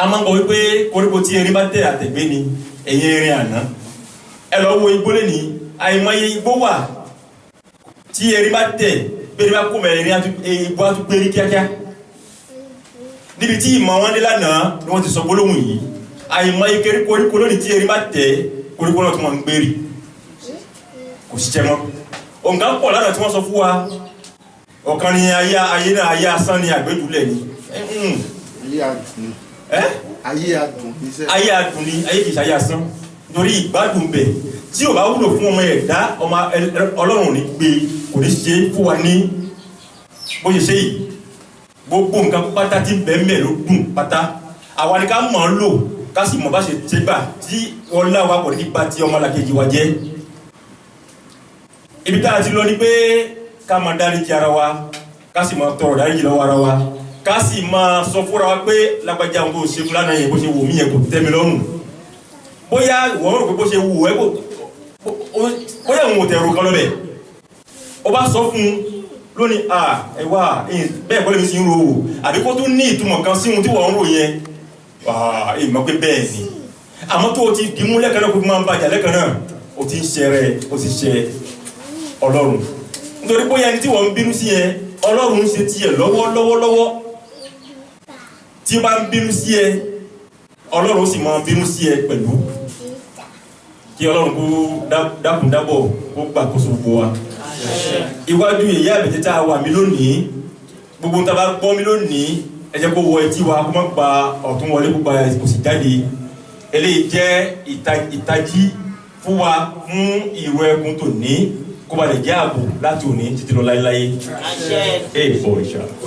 a máa ń gbọ́ wípé koríko tí erin bá tẹ̀ àtẹ̀gbé ni ẹ̀yìn erin àná ẹ lọ wo igbó lẹ́ni àìmọye igbó wà tí erin bá tẹ̀ bẹ́ẹ̀ bá kó mẹ́rin igbó á tún gbérí kíákíá níbi tí ìmọ̀ wọn dé lánàá ni wọ́n ti sọ gbólóhùn yìí àìmọye koríko lónìí tí erin bá tẹ̀ koríko náà tún wọn ń gbérí kò sí jẹ mọ́ òǹkà pọ̀ lánàá tí wọ́n sọ fún wa ọ̀kan ni ayé náà ayé asán ni àgbéjúlẹ̀ ni ayé adùn ni ayé kìí ṣayé asán nítorí ìgbádùn bẹ̀ tí ò bá wúlò fún ọmọ ẹ̀dá ọmọ ọlọ́run ní gbé kò ní ṣe fún wa ní bó ṣe ṣe yìí gbogbo nǹkan pátá tí bẹ́ẹ̀ ló dùn pátá àwa ni ká mọ̀ ọ́ lò ká sì mọ̀ bá ṣe ṣe gbà tí ọlá wa kò ní bá ti ọmọ làkejì wa jẹ́ ibi tá a ti lọ ni pé ká máa dáríjì ara wa ká sì máa tọrọ dáríjì lọ́wọ́ ara wa ká sì máa sọ fúnra wa pé lágbájá ohun tó ṣe fúlànà yẹn bó ṣe wù mí yẹn kò tẹ́ mi lọ́rùn bóyá wọ́n rò pé bó ṣe wù ẹ́ kò bóyá òun ò tẹ̀rù kan lọ́bẹ̀ ó bá sọ fún un lónìí ẹ̀wà bẹ́ẹ̀ kọ́lé mi sì ń ro o àbí kó tún ní ìtumọ̀ kan sí ohun tí wọ́n ń rò yẹn ìmọ̀ pé bẹ́ẹ̀ ni àmọ́ tó o ti dìímú lẹ́ẹ̀kan náà kó fi máa ń bàjẹ́ lẹ́ẹ̀kan náà o ti ń ṣe rẹ̀ o ti ṣe ọlọ́run nítorí bóyá ẹni tí wọ́n ń bínú sí yẹn ọlọ́run ń ṣe tiẹ̀ lọ́wọ́lọ́wọ́ tí bá ń bínú sí ẹ ọlọ́run sì máa bínú sí ẹ pẹ̀lú kí ọlọ́run kó dákun dábọ̀ kó gbàkóso gbogbo wa iwájú èyí àbẹ̀tẹ̀ tá a wà mí lónìí gbogbo tá a bá gbọ́ mí lónìí ẹ jẹ́ kó wọ etí wa kó má gba ọ̀tún wọlé kó gba kò sì jáde eléyìí jẹ́ ìtají fún wa fún ìró ẹkún tó ní kó ba lè jẹ́ ààbò láti òní títí lọ láéláé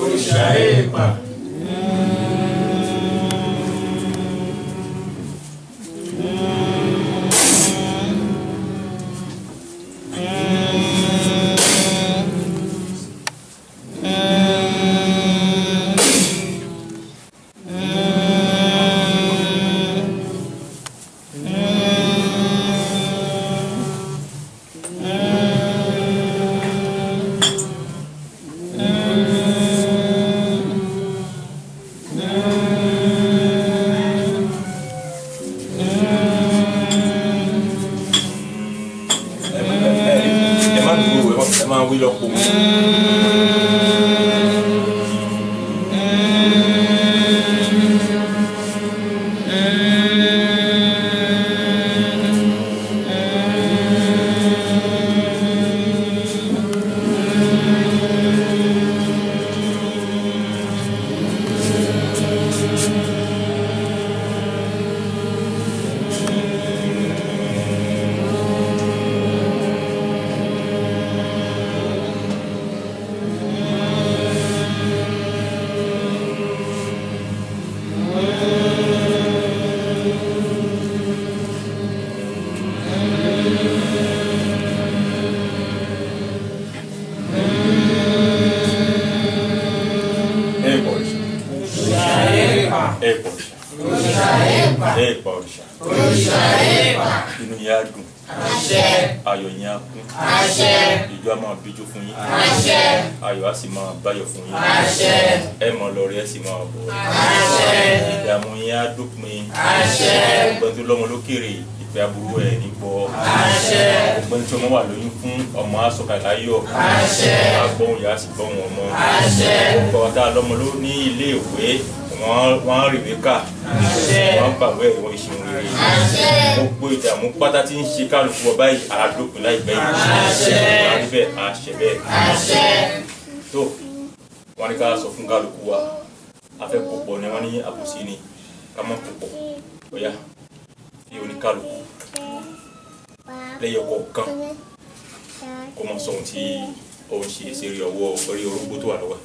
òrìṣà èèpà. Inú yín á dùn. Ayọ̀ yín á kún. Ìjọ á máa bíjó fún yín. Ayọ̀ á sì máa báyọ̀ fún yín. Ẹ mọ̀ lọ rí ẹ sì máa bọ̀. Ìdààmú yín á dópin. Ọgbọ́n tó lọ́mọ lókèrè ìfẹ́ aburú ẹ̀ ní bọ́. Ọgbọ́n tí ọmọ wà lóyún fún ọmọ á sọ̀kalẹ̀ láyọ̀. Á gbọ́hùn yá sì gbọ́hùn ọmọ. Ọkọ̀ wa tá a lọ́mọ ló ní ilé ìwé wọ́n Rèbékà wọ́n gbàgbọ́ ẹ̀ wọ́n ìṣe òun rere gbogbo ìdààmú pátá tí ń ṣe kálukú ọba yìí àádópin láìpẹ́ yìí àṣẹ bẹ́ẹ̀ àṣẹ bẹ́ẹ̀ tó wọ́n ní ká sọ fún kálukú wa afẹ́ púpọ̀ ni wọ́n ní àbòsí ni ká mọ́ púpọ̀ bóyá fi oníkálukú lẹ́yọ̀ kọ̀ọ̀kan kó mọ̀ sọ̀hún tí ó ń ṣe ìṣeré ọwọ́ orí orógbó tó wà lọ́wọ́.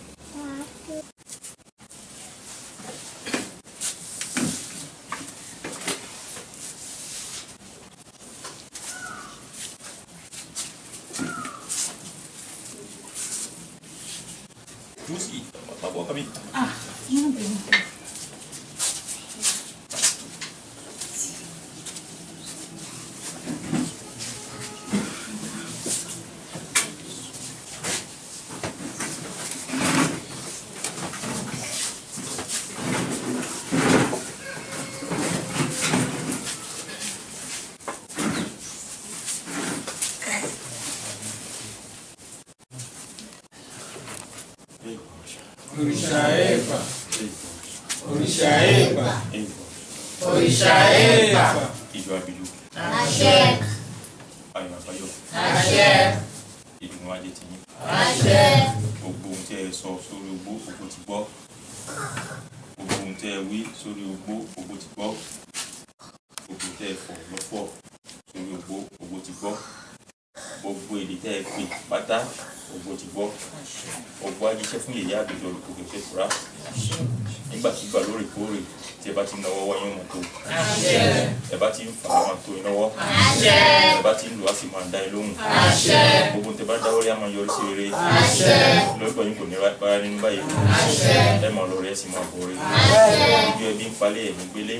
Juicy, mabok kami. Yun din. Orishaepa, Orishaepa, Orishaepa. Ìjọ àbíjú. Àṣẹ. Ayọ̀ àbáyọ̀. Àṣẹ. Ìdùnnú ajé ti yín. Àṣẹ. Gbogbo ohun tí ẹ sọ sórí ogbó gbogbo ti gbọ́. Gbogbo ohun tí ẹ wí sórí ogbó gbogbo ti gbọ́. Gbogbo tí ẹ fọ̀ lọ́fọ̀ sórí ogbó gbogbo ti gbọ́. Gbogbo èdè tẹ́ ẹ pè pátá gbogbo ti gbọ́. Gbogbo ajíṣẹ́ fún yèyá àbíjọ olùkókè ṣe fura. Nígbàkigbà lóòrèkóòrè tí ẹ bá ti ń náwó wáyé wọn tó. Ẹ bá ti ń fà wọn tó ìnáwó. Ẹ bá ti ń lò á sì máa dá ẹ lóhùn. Gbogbo tẹ bá dáwọ́ rí a máa yọrí sí rere. Lọ́gbọ̀n yín kò ní bára nínú báyìí. Ẹ máa lọ rẹ̀ ẹ sì máa bọ̀ rẹ̀. Ojú ẹbí ń palẹ̀ ẹ̀mí gbélé.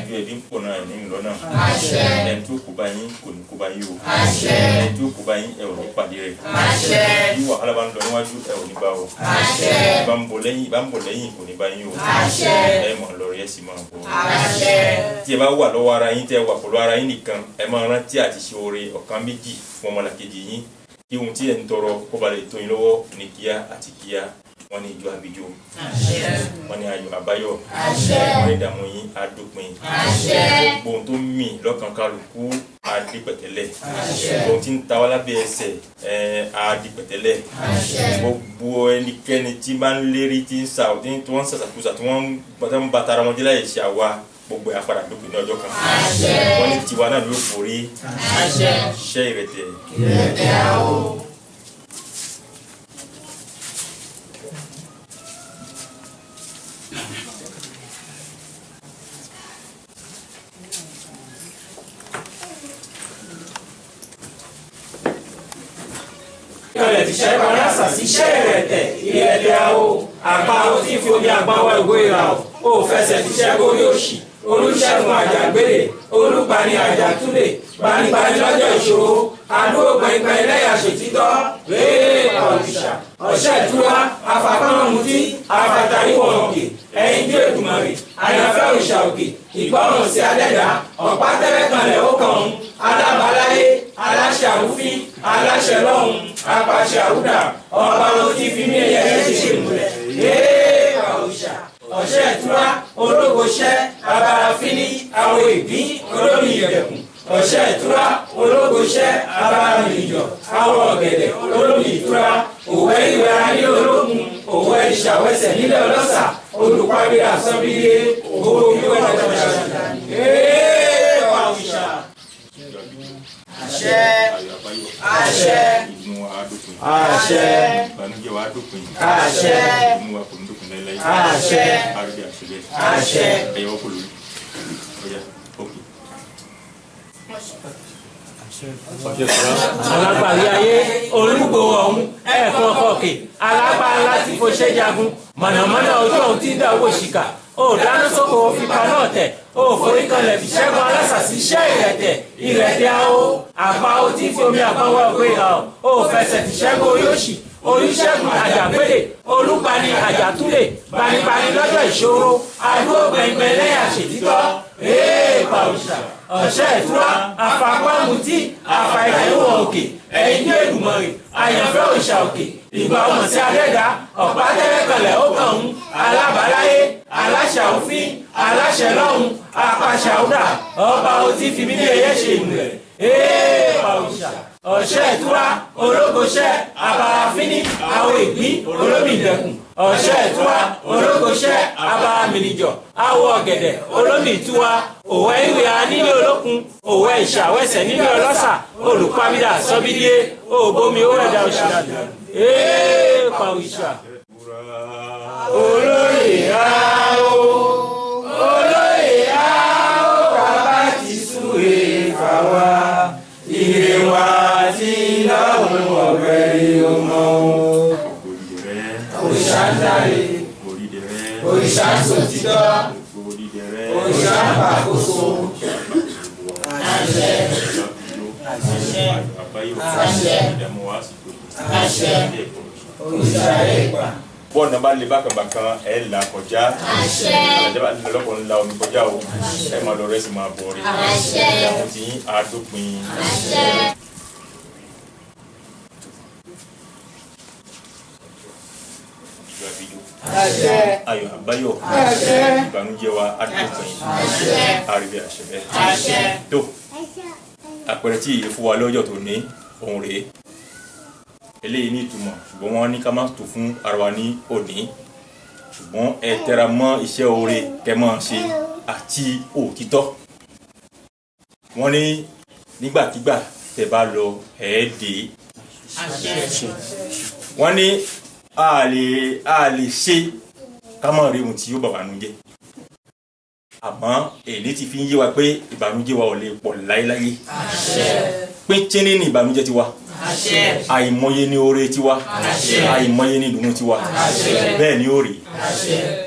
Ojú ẹbí ń pọ̀ náà ẹ̀mí ìlọ́nà. Ẹni tó kó bá yín kò ní kó bá yín o. Ẹni tó kó bá yín ẹ ò ní pàdé rẹ̀. Bí wàhálà bá ń lọ níwájú ẹ ò ní bá o. Bá ń bọ̀ lẹ́yìn kò ní bá yín o. Ẹ máa lọ rẹ̀ ẹ sì máa bọ̀. Tí ẹ bá wà lọ́wọ́ ara yín tẹ́ wà pẹ̀lú ara yín nìkan ẹ máa rántí àti ṣe oore ọ̀kan méjì fún ọmọlàkejì yín kí ohun tí ẹ ń tọrọ kó ba lè tó yín lọ́wọ́ ní kíá àti kíá. Wọ́n ní ìjọ àbíjọ, wọ́n ní ayọ̀ àbáyọ̀, wọ́n ní ìdààmú yín á dópin, gbogbo ohun tó ń mì lọ́kàn kálukú á di pẹ̀tẹ́lẹ̀, gbogbo ohun tí ń ta wá lábẹ́ ẹsẹ̀ á di pẹ̀tẹ́lẹ̀, gbogbo ẹnikẹ́ni tí bá ń lérí tí ń sa tí wọ́n ń sàṣàkóso tí wọ́n ń bàtà ara wọn jẹ́ láyé ṣe àwa gbogbo ẹ̀ apàdà dópin ní ọjọ́ kan. Wọ́n ní tiwa náà ló forí ṣẹ́ ìrẹ̀tẹ̀ àwọ̀. Ìkọlẹ̀ ti ṣẹ́ parí àṣà sí iṣẹ́ ìrẹ̀tẹ̀ ìrẹ̀tẹ̀ àwọ̀ àpá ó ti fi omi àgbọn wá ìwé ìrà ó fẹsẹ̀ ti ṣẹ́ górí òṣì olùṣègùn àjàgbére olùpani àjàtúndè gbanibani lọ́jọ́ ìṣòro àdúró gbẹ̀ngbẹ̀ng lẹ́yà ṣètítọ́ réèpà òrìṣà ọ̀ṣẹ́ ìtura afakọ́nàmùtí afatariwọ̀n òkè ẹ̀yìn bí Èdùmàrè àyànfẹ́ òrìṣà òkè ìgbọ́ràn sí adẹ́dá ọ̀pá tẹ́rẹ́ kanlẹ̀ ó kàn ń alábàáláyé aláṣẹ àrúfín aláṣẹ lọ́hùn apàṣẹ àrúdà ọba ló ti fi mí ẹ̀yẹ ẹ̀ ṣe ìmùlẹ̀ réèpà òrìṣà ọ̀ṣẹ́ ìtura ológoṣẹ́ abarafínní àwọn ìgbín olómi ìdẹ̀kùn ọ̀ṣẹ́ ìtura ológoṣẹ́ abaramìlìjọ àwọn ọ̀gẹ̀dẹ̀ olómi ìtura òwe ìwé ara ní ológun òwe ìṣàwẹ́sẹ̀ nílẹ̀ ọlọ́sà olùpàdé àsọ́bíyé owó wíwẹ́ ọ̀ṣọ́ṣà ẹ̀ẹ́dẹ̀ẹ́dẹ̀ òrìṣà. Àṣẹ. Àṣẹ. Ìdùnnú wa á dópin. Àṣẹ. Ìbànújẹ́ wa á dópin. Àṣẹ. Ìdùnnú wa kò ní dópin láéláé. Àṣẹ. Àrùbí àṣẹlẹ̀. Àṣẹ. Ẹ̀yọ́ kò lórí. Ọ̀yá òkè. Alágbàrí ayé olúgbò ọ̀hún ẹ̀ẹ̀kan ọkọ̀ọ̀kè alágbára láti fòṣẹ́ jagun mọ̀nàmọ́ná ojú ọ̀hún tí dáwọ́ ṣìkà ó dáná sóko fipá náà tẹ̀ ó forí kanlẹ̀ fi ṣẹ́gun alásàsí iṣẹ́ ìrẹ̀tẹ̀ àwọ̀ àpá ó ti fi omi àgbọn wá ògbé ìhà ó fẹsẹ̀ fi ṣẹ́gun orí òṣì oríṣẹ́gun àjàgbélé olùpani àjàtúlè gbanibani lọ́jọ́ ìṣòro àdúró gbẹ̀ngbẹ̀ng lẹ́yà ṣètítọ́ réèpà òrìṣà ọ̀ṣẹ́ ìtura afapámutí afàìkàyọ̀wọ̀ òkè ẹ̀yìn ní Èdùmàrè àyànfẹ́ òrìṣà òkè ìgbà ọmọ sí adẹ́dá ọ̀pá tẹ́lẹ̀ kanlẹ̀ ó kàn ń alábàáláyé aláṣà òfin aláṣẹ lọ́hùn apàṣà ọ̀dà ọba otí fi mí ní ẹyẹ ṣe ìmùlẹ̀ èèpà òrìṣà ọ̀ṣẹ́ ìtura ológoṣẹ́ abarafínní àwọ̀ ìgbín olómi ìdẹ̀kùn ọ̀ṣẹ́ ìtura ológoṣẹ́ abaramìnìjọ àwọ̀ ọ̀gẹ̀dẹ̀ olómi ìtura òwò ìwé anílé olókun òwò ìṣàwẹ̀sẹ̀ nílé ọlọ́sà olùpamídà sọ́bídíé òbomi owó ẹ̀dá òṣìṣẹ́ èèpà òrìṣà. olóyè àó olóyè àó bàbá ti súre fàwa ire wa ti lọ́hùn ọ̀gbẹ́rì ọmọ òrìṣà ń dáre òrìṣà ń sòtítọ́ òrìṣà ń pàkóso àṣẹ àṣẹ àṣẹ òrìṣà èèpà. bọ́ọ̀nù náà bá lè bákàbàkan ẹ̀ là kọjá àlàjábà lọ́kùnrin ńlá omi kọjá o ẹ̀ máa lọ rẹ́ sí máa bọ̀ rí ìyàwó tí àádópin. ayọ̀ àbáyọ̀ ìbànújẹ́ wa àádópin àríbẹ̀ àṣẹbẹ̀ tó àpẹẹrẹ tí ìyè fún wa lọ́jọ́ tó ní òun rèé eléyìí ní ìtumọ̀ ṣùgbọ́n wọ́n ní ká má tó fún ara wa ní òní ṣùgbọ́n ẹ tẹra mọ́ iṣẹ́ oore kẹ́ máa ṣe àti òtítọ́ wọ́n ní nígbàkigbà tẹ́ bá lọ ẹ̀ẹ́dẹ́ wọ́n ní a lè ṣe ká má rí ohun tí yóò bàbá nu jẹ́ àmọ́ èyí ti fi ń yé wa pé ìbànújẹ́ wa ò lè pọ̀ láéláé pínchín ní ìbànújẹ́ tiwa àìmọye ní oore tiwa àìmọye ní ìdùnnú tiwa bẹ́ẹ̀ ni ó rí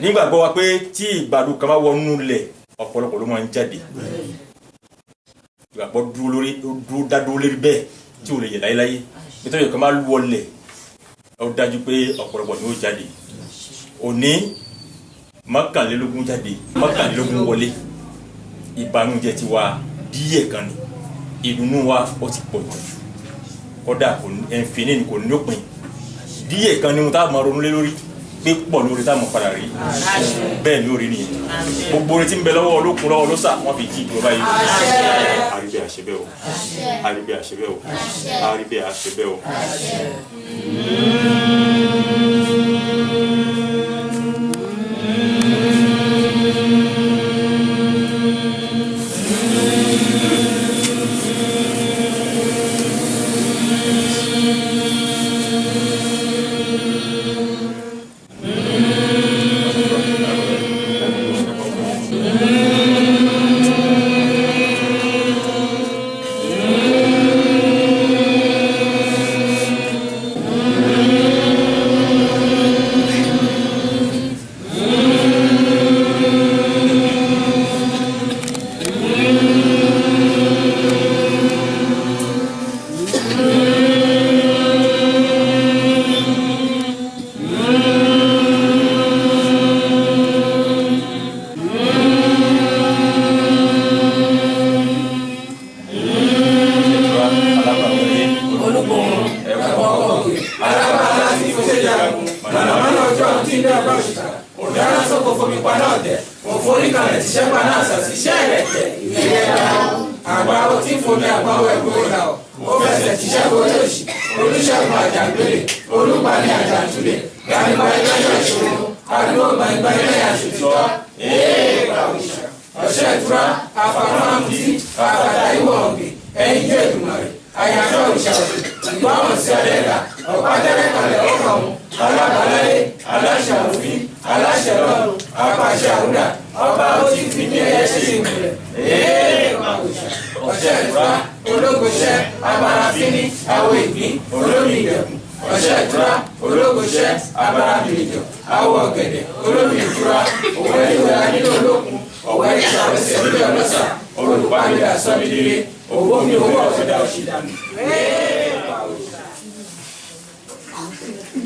nígbàgbọ́ wa pé tí ìgbàdùn kan bá wọnú lẹ̀ ọ̀pọ̀lọpọ̀ ló máa ń jáde ìgbàgbọ́ dádúró lérí bẹ́ẹ̀ tí ò lè yẹ láéláé nítorí kan bá wọlẹ̀ ó dájú pé ọ̀pọ̀lọpọ̀ ni ó jáde òní mọ́kànlélógún jáde mọ́kànlélógún wọlé ìbànújẹ́ tiwa díẹ̀ kan ni ìdùnnú wa ó ti pọ̀ jù kódà ẹnfìní kò ní òpin díẹ̀ kan ni mo tá a máa ronú lé lórí pé pọ̀ lórí tá a mọ̀ padà rí bẹ́ẹ̀ ni ó rí nìyẹn gbogbo orin tí ń bẹ lọ́wọ́ olókun lọ́wọ́ ló sà wọ́n fi jí ìdúró báyìí. àríbẹ̀ àṣẹbẹ̀ o àríbẹ̀ àṣẹbẹ̀ o àríbẹ̀ àṣẹbẹ̀ o.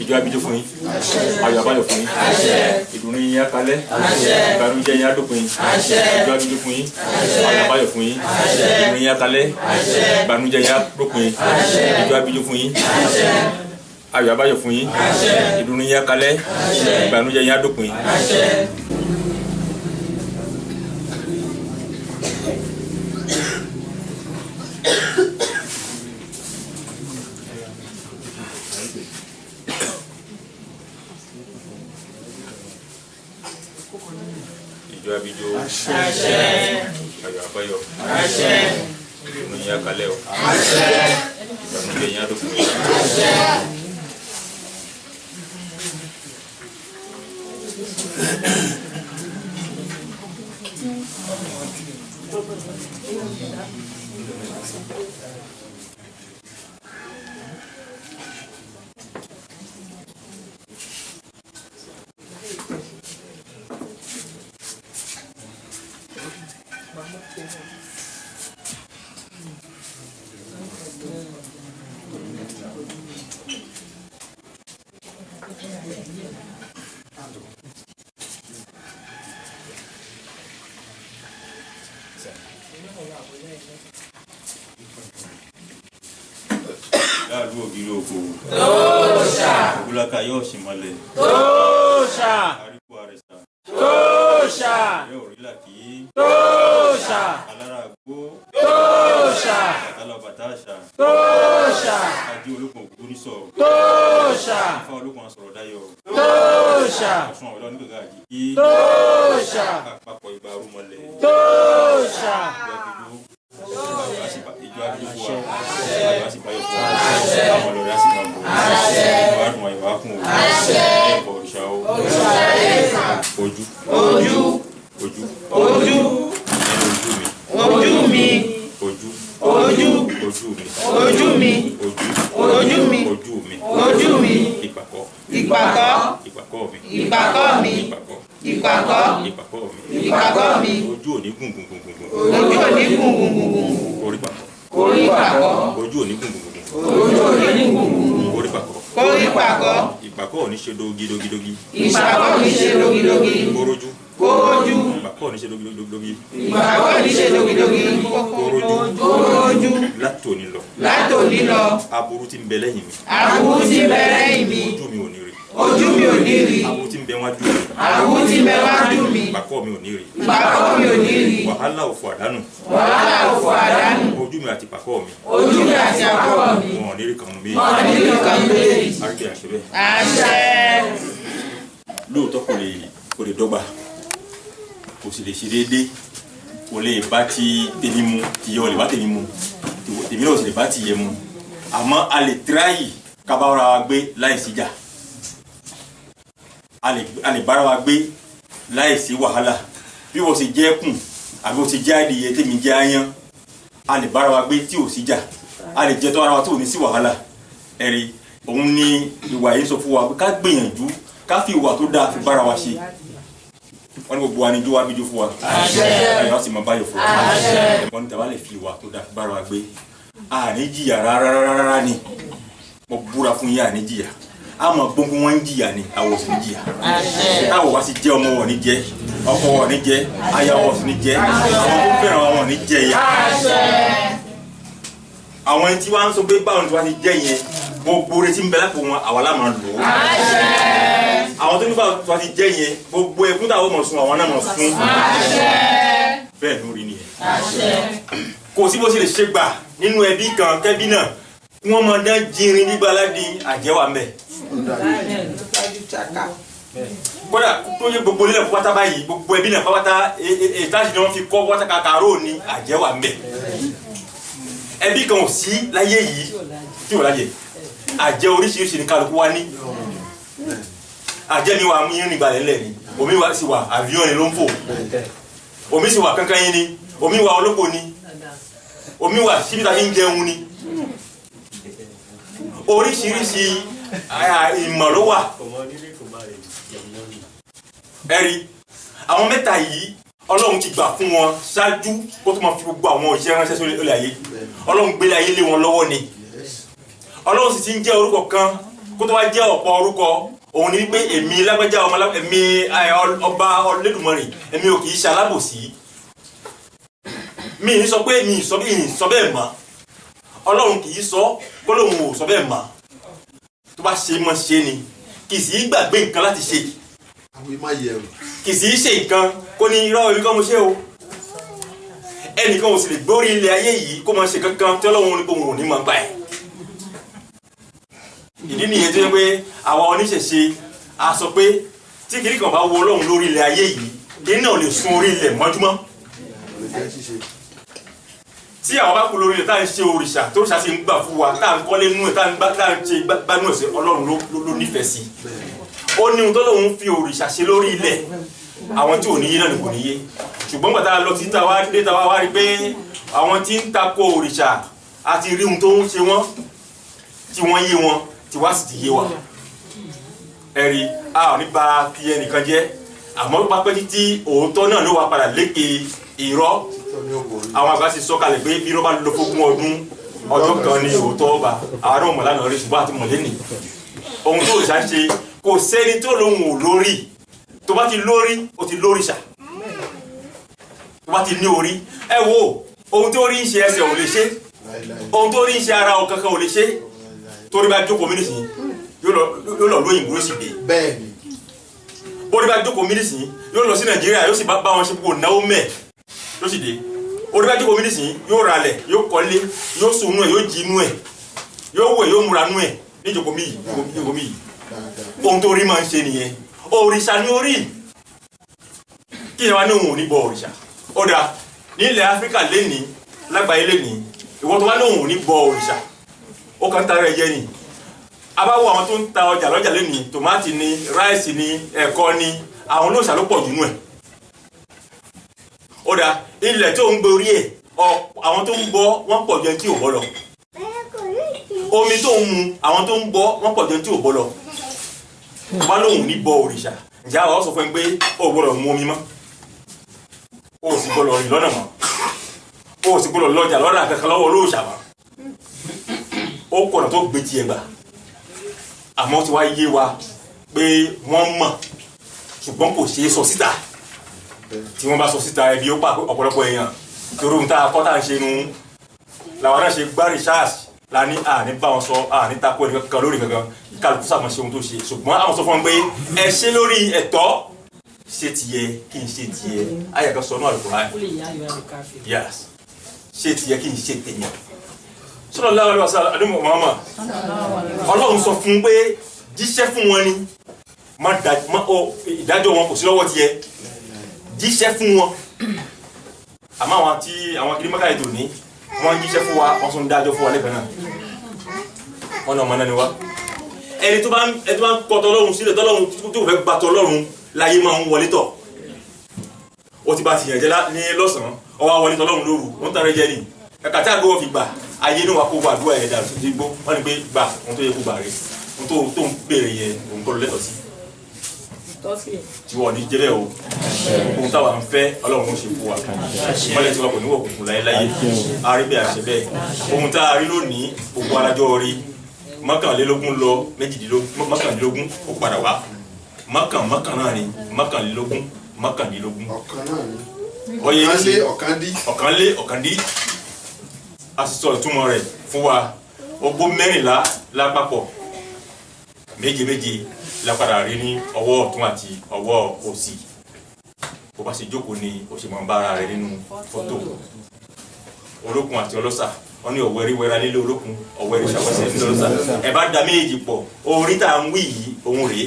ìjọ abijó fún yín ayọ̀ àbáyọ̀ fún yín ìdùnnú yín á kalẹ̀ ìbànújẹ́ yín á dópin ìjọ abijó fún yín ayọ̀ àbáyọ̀ fún yín ìdùnnú yín á kalẹ̀ ìbànújẹ́ yín á dópin ìjọ abijó fún yín ayọ̀ abáyọ̀ fún yín ìdùnnú yín á kalẹ̀ ìbànújẹ́ yín á dópin. ìjọ abijo ayọ̀ abáyọ̀ ìdùnnú yín á kalẹ̀ ìbànújẹ́ yín á dópin. Láàlú ògiri oko. Tóòṣà. Ògúnláka yóò sì mọ́lẹ̀. Tóòṣà. Àríkú àrẹ̀sà. Tóòṣà. Ìyá òrìlà kì í. Tóòṣà. Alára àgbó. Tóòṣà. Bàtálà bàtáṣà. Tóòṣà. Adé olókun òkú nísọ̀. Tóòṣà. Ifá olókun asọ̀rọ̀ dáyọ̀. Tóòṣà. Ọ̀ṣun ọ̀dọ́ nígbàgbà àjìkí. Tóòṣà. Àpapọ̀ ìgbà arúmọlẹ̀. Tóòṣà. Ìjọ àdúgbò wa àyọ̀ àti báyọ̀ fún wa àwọn ọlọ́rẹ́ àti máa bọ̀ ìwà àdùnmọ̀ ìwà kún o ẹ̀kọ́ òrìṣà o ojú mi ìpàkọ́ mi ojú òní gùngùngùngùn orí pàkọ́ ojú òní gùngùngùngùn orí pàkọ́ ìpàkọ́ òní ṣe dógídógídógí kórójú ìpàkọ́ òní ṣe dógídógídógí kórójú látòní lọ aburú tí ń bẹ lẹ́yìn mi ojú mi ò ní rí aburú tí ń bẹ wájú mi ìpàkọ́ mi ò ní rí wàhálà òfò àdánù ojú mi àti ìpàkọ́ mi wọn ò ní rí kànú méjì àríkè àṣẹ bẹ́ẹ̀ lóòótọ́ kò lè dọ́gba kò sì lè ṣe déédéé kò lè bá ti tèmi mu tìyẹ ò lè bá tèmi mu tèmi náà ò sì lè bá tìyẹ mu àmọ́ a lè tíráyì ká bá ara wa gbé láì síjà a lè bára wa gbé láì sí wàhálà bí wọ́n ṣe jẹ́ kùn àbí wọ́n ṣe jẹ́ adìyẹ tèmi jẹ́ ayán a lè bára wa gbé tí ò síjà a lè jẹ́ tó ara wa tí ò ní sí wàhálà ẹ̀rí òun ni ìwà yìí sọ fún wa pé ká gbìyànjú ká fi ìwà tó dáa fi bára wa ṣe wọ́n ní gbogbo wa ní ijó wa bíjú fún wa ayọ̀ sì máa báyọ̀ fún wa wọ́n ní tàbá lè fi ìwà tó dáa fi bára wa gbé àní jìyà rárá ni mo búra fún yín àní jìyà àmọ́ gbogbo wọn ń jìyà ni àwọn sì ń jìyà táwọn wá sí jẹ́ ọmọ wọn ní jẹ́ ọkọ wọn ní jẹ́ aya wọn sì ní jẹ́ àwọn tó fẹ́ràn wọn ní jẹ́ ya àwọn ẹni tí wọ́n á ń sọ pé báwọn tí wọ́n ti jẹ́ yẹn gbogbo retí ń bẹ lápò wọn àwa la máa lò ó àwọn tó ní báwọn tí wọ́n ti jẹ́ yẹn gbogbo ẹkún táwọn mọ̀ sun àwọn náà mọ̀ sun bẹ́ẹ̀ lórí nìyẹn kò sí bó ṣe lè ṣe gbà nínú ẹbí kan kẹ́bí náà wọ́n máa dán jírin nígbà aládìí àjẹwà mẹ́ kódà tó yẹ gbogbo nílẹ̀ pátá báyìí gbogbo ẹbí náà pátá ètàjì ni wọ́n fi kọ́ pátá kàkàró ní àjẹwà mẹ́ ẹbí kan ò sí láyé yìí tí ò láyé àjẹ oríṣiríṣi ní kálukú wá ní àjẹ mi wà mú yín nígbà lẹ́lẹ̀ ni omi wà sí wà àvíọ́n ni ló ń fò omi sì wà kankan yín ni omi wà olóko ni omi wà síbi tá a fi ń jẹun ni oríṣiríṣi ìmọ̀ ló wà ẹ̀rí àwọn mẹ́ta yìí ọlọ́run ti gbà fún wọn ṣáájú kó tó máa fi gbogbo àwọn òṣìṣẹ́ ránṣẹ́ sórí ilé ayé ọlọ́run gbélé ayé lé wọn lọ́wọ́ ni ọlọ́run sì ti ń jẹ́ orúkọ kan kó tó wá jẹ́ ọ̀pọ̀ orúkọ òun ni wípé èmi lágbájá èmi ọba Olódùmarè èmi ò kì í ṣe alábòsí mi ní sọ pé mi sọ bẹ́ẹ̀ mọ́ ọlọ́run kì í sọ kó lóun ò sọ bẹ́ẹ̀ mọ́ tó bá ṣe mọ́ ṣe ni kì í sì gbàgbé nǹkan láti ṣe kì í sì ṣe nǹkan kó ní irọ́ orí kan mo ṣe o ẹnìkan ò sì lè gbórí ilẹ̀ ayé yìí kó máa ṣe kankan tí Ọlọ́run ní kóhun ò ní máa gbà ẹ̀ ìdí nìyẹn tó yẹ pé àwọn oníṣẹ̀ṣe a sọ pé tí kìnnì kan bá wo Ọlọ́run lórí ilẹ̀ ayé yìí kìnnì náà lè sun orí ilẹ̀ mọ́júmọ́ tí àwọn bá kú lórí ilẹ̀ tá à ń ṣe òrìṣà tó òrìṣà sì ń gbà fún wa tá à ń kọ́lé nú ẹ̀ tá à ń ṣe gbánú ẹ̀sẹ̀ Ọlọ́run ló nífẹ̀ẹ́ sí ó ní ohun tó lóun fi òrìṣà ṣe lórí ilẹ̀ àwọn tí ò níyé náà ni kò níyé ṣùgbọ́n gbàtà lọ sí tàwa dé tàwa wá rí pé àwọn tí ń takò òrìṣà àti rí ohun tó ń ṣe wọ́n tí wọ́n yé wọn tí wá sì ti yé wa ẹ̀rí a ò ní ba kí ẹnìkan jẹ́ àmọ́ pápẹ́ títí òótọ́ náà ló wà padà lékè irọ́ àwọn àgbà sì sọ kalẹ̀ pé bí irọ́ bá lọ fógún ọdún kan ní òótọ́ ọba àwọn náà mọ̀ lánàá rí ṣùgbọ́n àti mọ̀lẹ́nì ohun tó òrìṣà ń ṣe kò sẹ́ni tó lóhun ò lórí tó bá ti lórí ó ti lórìṣà tó bá ti ní orí ẹ wo ohun tó rí ń ṣe ẹsẹ̀ ò lè ṣe ohun tó rí ń ṣe ara ọ̀kankan ò lè ṣe torí bá jókòó mínísì yóò lọ lóyìnbó ló sì dé orí bá jókòó mínísì yóò lọ sí Nàìjíríà yóò sì bá wọn ṣe gbogbo náwó mẹ́ẹ̀ ló sì dé orí bá jókòó mínísì yóò ralẹ̀ yóò kọ́lé yóò sùn nú ẹ̀ yóò jí nú ẹ̀ yóò wẹ̀ yóò múra nú ẹ̀ ní jókòó mí yìí ohun tó rí máa ń ṣe nìyẹn òrìṣà ní orí kí ni wá ní òun ò ní bọ òrìṣà ó dáa ní ilẹ̀ Áfíríkà lénìí lágbàáyé lénìí ìwọ́n tó wá ní òun ò ní bọ òrìṣà ó kàn ń ta rẹ̀ jẹ́ ni abáwọ̀ àwọn tó ń ta ọjà lọ́jà lénìí tòmátì ni ráìsì ni ẹ̀kọ́ ni àwọn olóòṣà ló pọ̀ jù nú ẹ̀ ó dáa ilẹ̀ tó ń gbé orí ẹ̀ àwọn tó ń bọ wọ́n pọ̀ jù ẹni tí ò bọ́ lọ omi tó ń mu àwọn tó ń bọ wọ́n pọ̀ jù ẹni tí ò bọ́ lọ wọ́n lóhùn ní bọ òrìṣà ǹjẹ́ àwọn sọ fún ẹ pé o gbọ́dọ̀ mu omi mọ́ o sì gbọ́dọ̀ rìn lọ́nà mọ́ o sì gbọ́dọ̀ lọ́jà lọ́dà kankan lọ́wọ́ olóòṣà mọ́ ó kọ̀nà tó gbé tiẹ̀ gbà àmọ́ tí wàá yé wa pé wọ́n mọ̀ ṣùgbọ́n kò ṣeé sọ síta tí wọ́n bá sọ síta ẹbí ó pa ọ̀pọ̀lọpọ̀ èèyàn torí ohun tá a kọ́ tá à ń ṣe nu làwọn náà ṣe gbá research la ní àní bá wọn sọ àní takò ẹnì kankan lórí kankan kálukú sàmọ ṣe ohun tó ṣe ṣùgbọ́n àwọn sọ fún wọn pé ẹ ṣe lórí ẹ̀tọ́ ṣe tiẹ̀ kí n ṣe tiẹ̀ ayàkọ sọ náà Al-Qur'an yes ṣe tiẹ̀ kí n ṣe tèèyàn sallallahu alaihi wasallam adúmọ̀ Muhammad Ọlọ́run sọ fún pé jíṣẹ́ fún wọn ni ìdájọ́ wọn kò sí lọ́wọ́ tiẹ̀ jíṣẹ́ fún wọn àmọ́ àwọn kiri mọ́kàlẹ̀ tó ní wọ́n jíṣẹ́ fún wa wọ́n tún dájọ́ fún wa lẹ́gbẹ̀ẹ́ náà wọ́n náà mọ́ náà ni wá ẹni tó bá ń kọ́ tọ́lọ́run sílẹ̀ tọ́lọ́run tó fẹ́ gba tọ́lọ́run láyé máa ń wọlé tọ̀ ó ti bá ti yàn jẹ́ ní lọ́sàn-án ọwọ́ wọlé tọ́lọ́run lóru wọ́n tàn rẹ̀ jẹ́ ni ẹ̀ka tí àgbọ̀ fi gbà ayé náà wà kó wà àdúrà ẹ̀dá tó gbó wọ́n ní pé gbà ohun tó yẹ kó gbà rẹ̀ ohun tó ń béèrè yẹn òun kọ́ ló lẹ́tọ̀ sí tí wọ́n ní jẹ́bẹ̀ o ohun táwa ń fẹ́ Ọlọ́run ó ṣe fún wa mọ́lẹ̀ tí wọ́n kò ní wọ̀ kùkùn láyéláyé arí bẹ́ẹ̀ àṣẹ bẹ́ẹ̀ ohun tá a rí lónìí gbogbo alájọ́ rí mọ́kànlélógún lọ mọ́kànlélógún ó padà wá mọ́kàn náà ni mọ́kànlélógún ọyẹ ọ̀kan dí a sì sọ ìtumọ̀ rẹ̀ fún wa ogbó 14 lápapọ̀ méje lápadà rí ní ọwọ́ ọ̀tún àti ọwọ́ òsì bó bá ṣe jókòó ni ó ṣe máa ń bára rẹ̀ nínú fọ́tò olókun àti ọlọ́sà wọ́n ní ọ̀wẹ́rí wẹ́ra lílé olókun ọ̀wẹ́rí ṣàwọ́sẹ̀ nílé ọlọ́sà ẹ bá da méjì pọ̀ orí tá à ń wí yìí òun rèé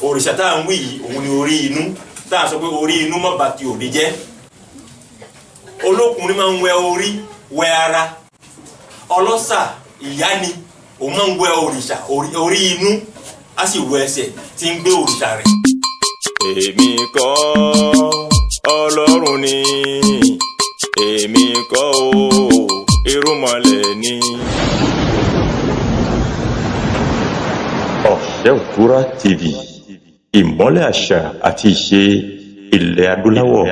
òrìṣà tá à ń wí yìí òun ni orí inú tá à ń sọ pé orí inú má bà ti òde jẹ́ olókun ni máa ń wẹ orí wẹ ara ọlọ́sà ìyá ni òun máa ń wẹ òrìṣà orí inú a sì wọ ẹsẹ̀ tí ń gbé òrìṣà rẹ̀. èmi kọ́ Ọlọ́run ni èmi kọ́ o irúnmọlẹ̀ ni. Ọ̀ṣẹ́òkúra TV ìmọ́lẹ̀ àṣà àti ìṣe ilẹ̀ adúláwọ̀.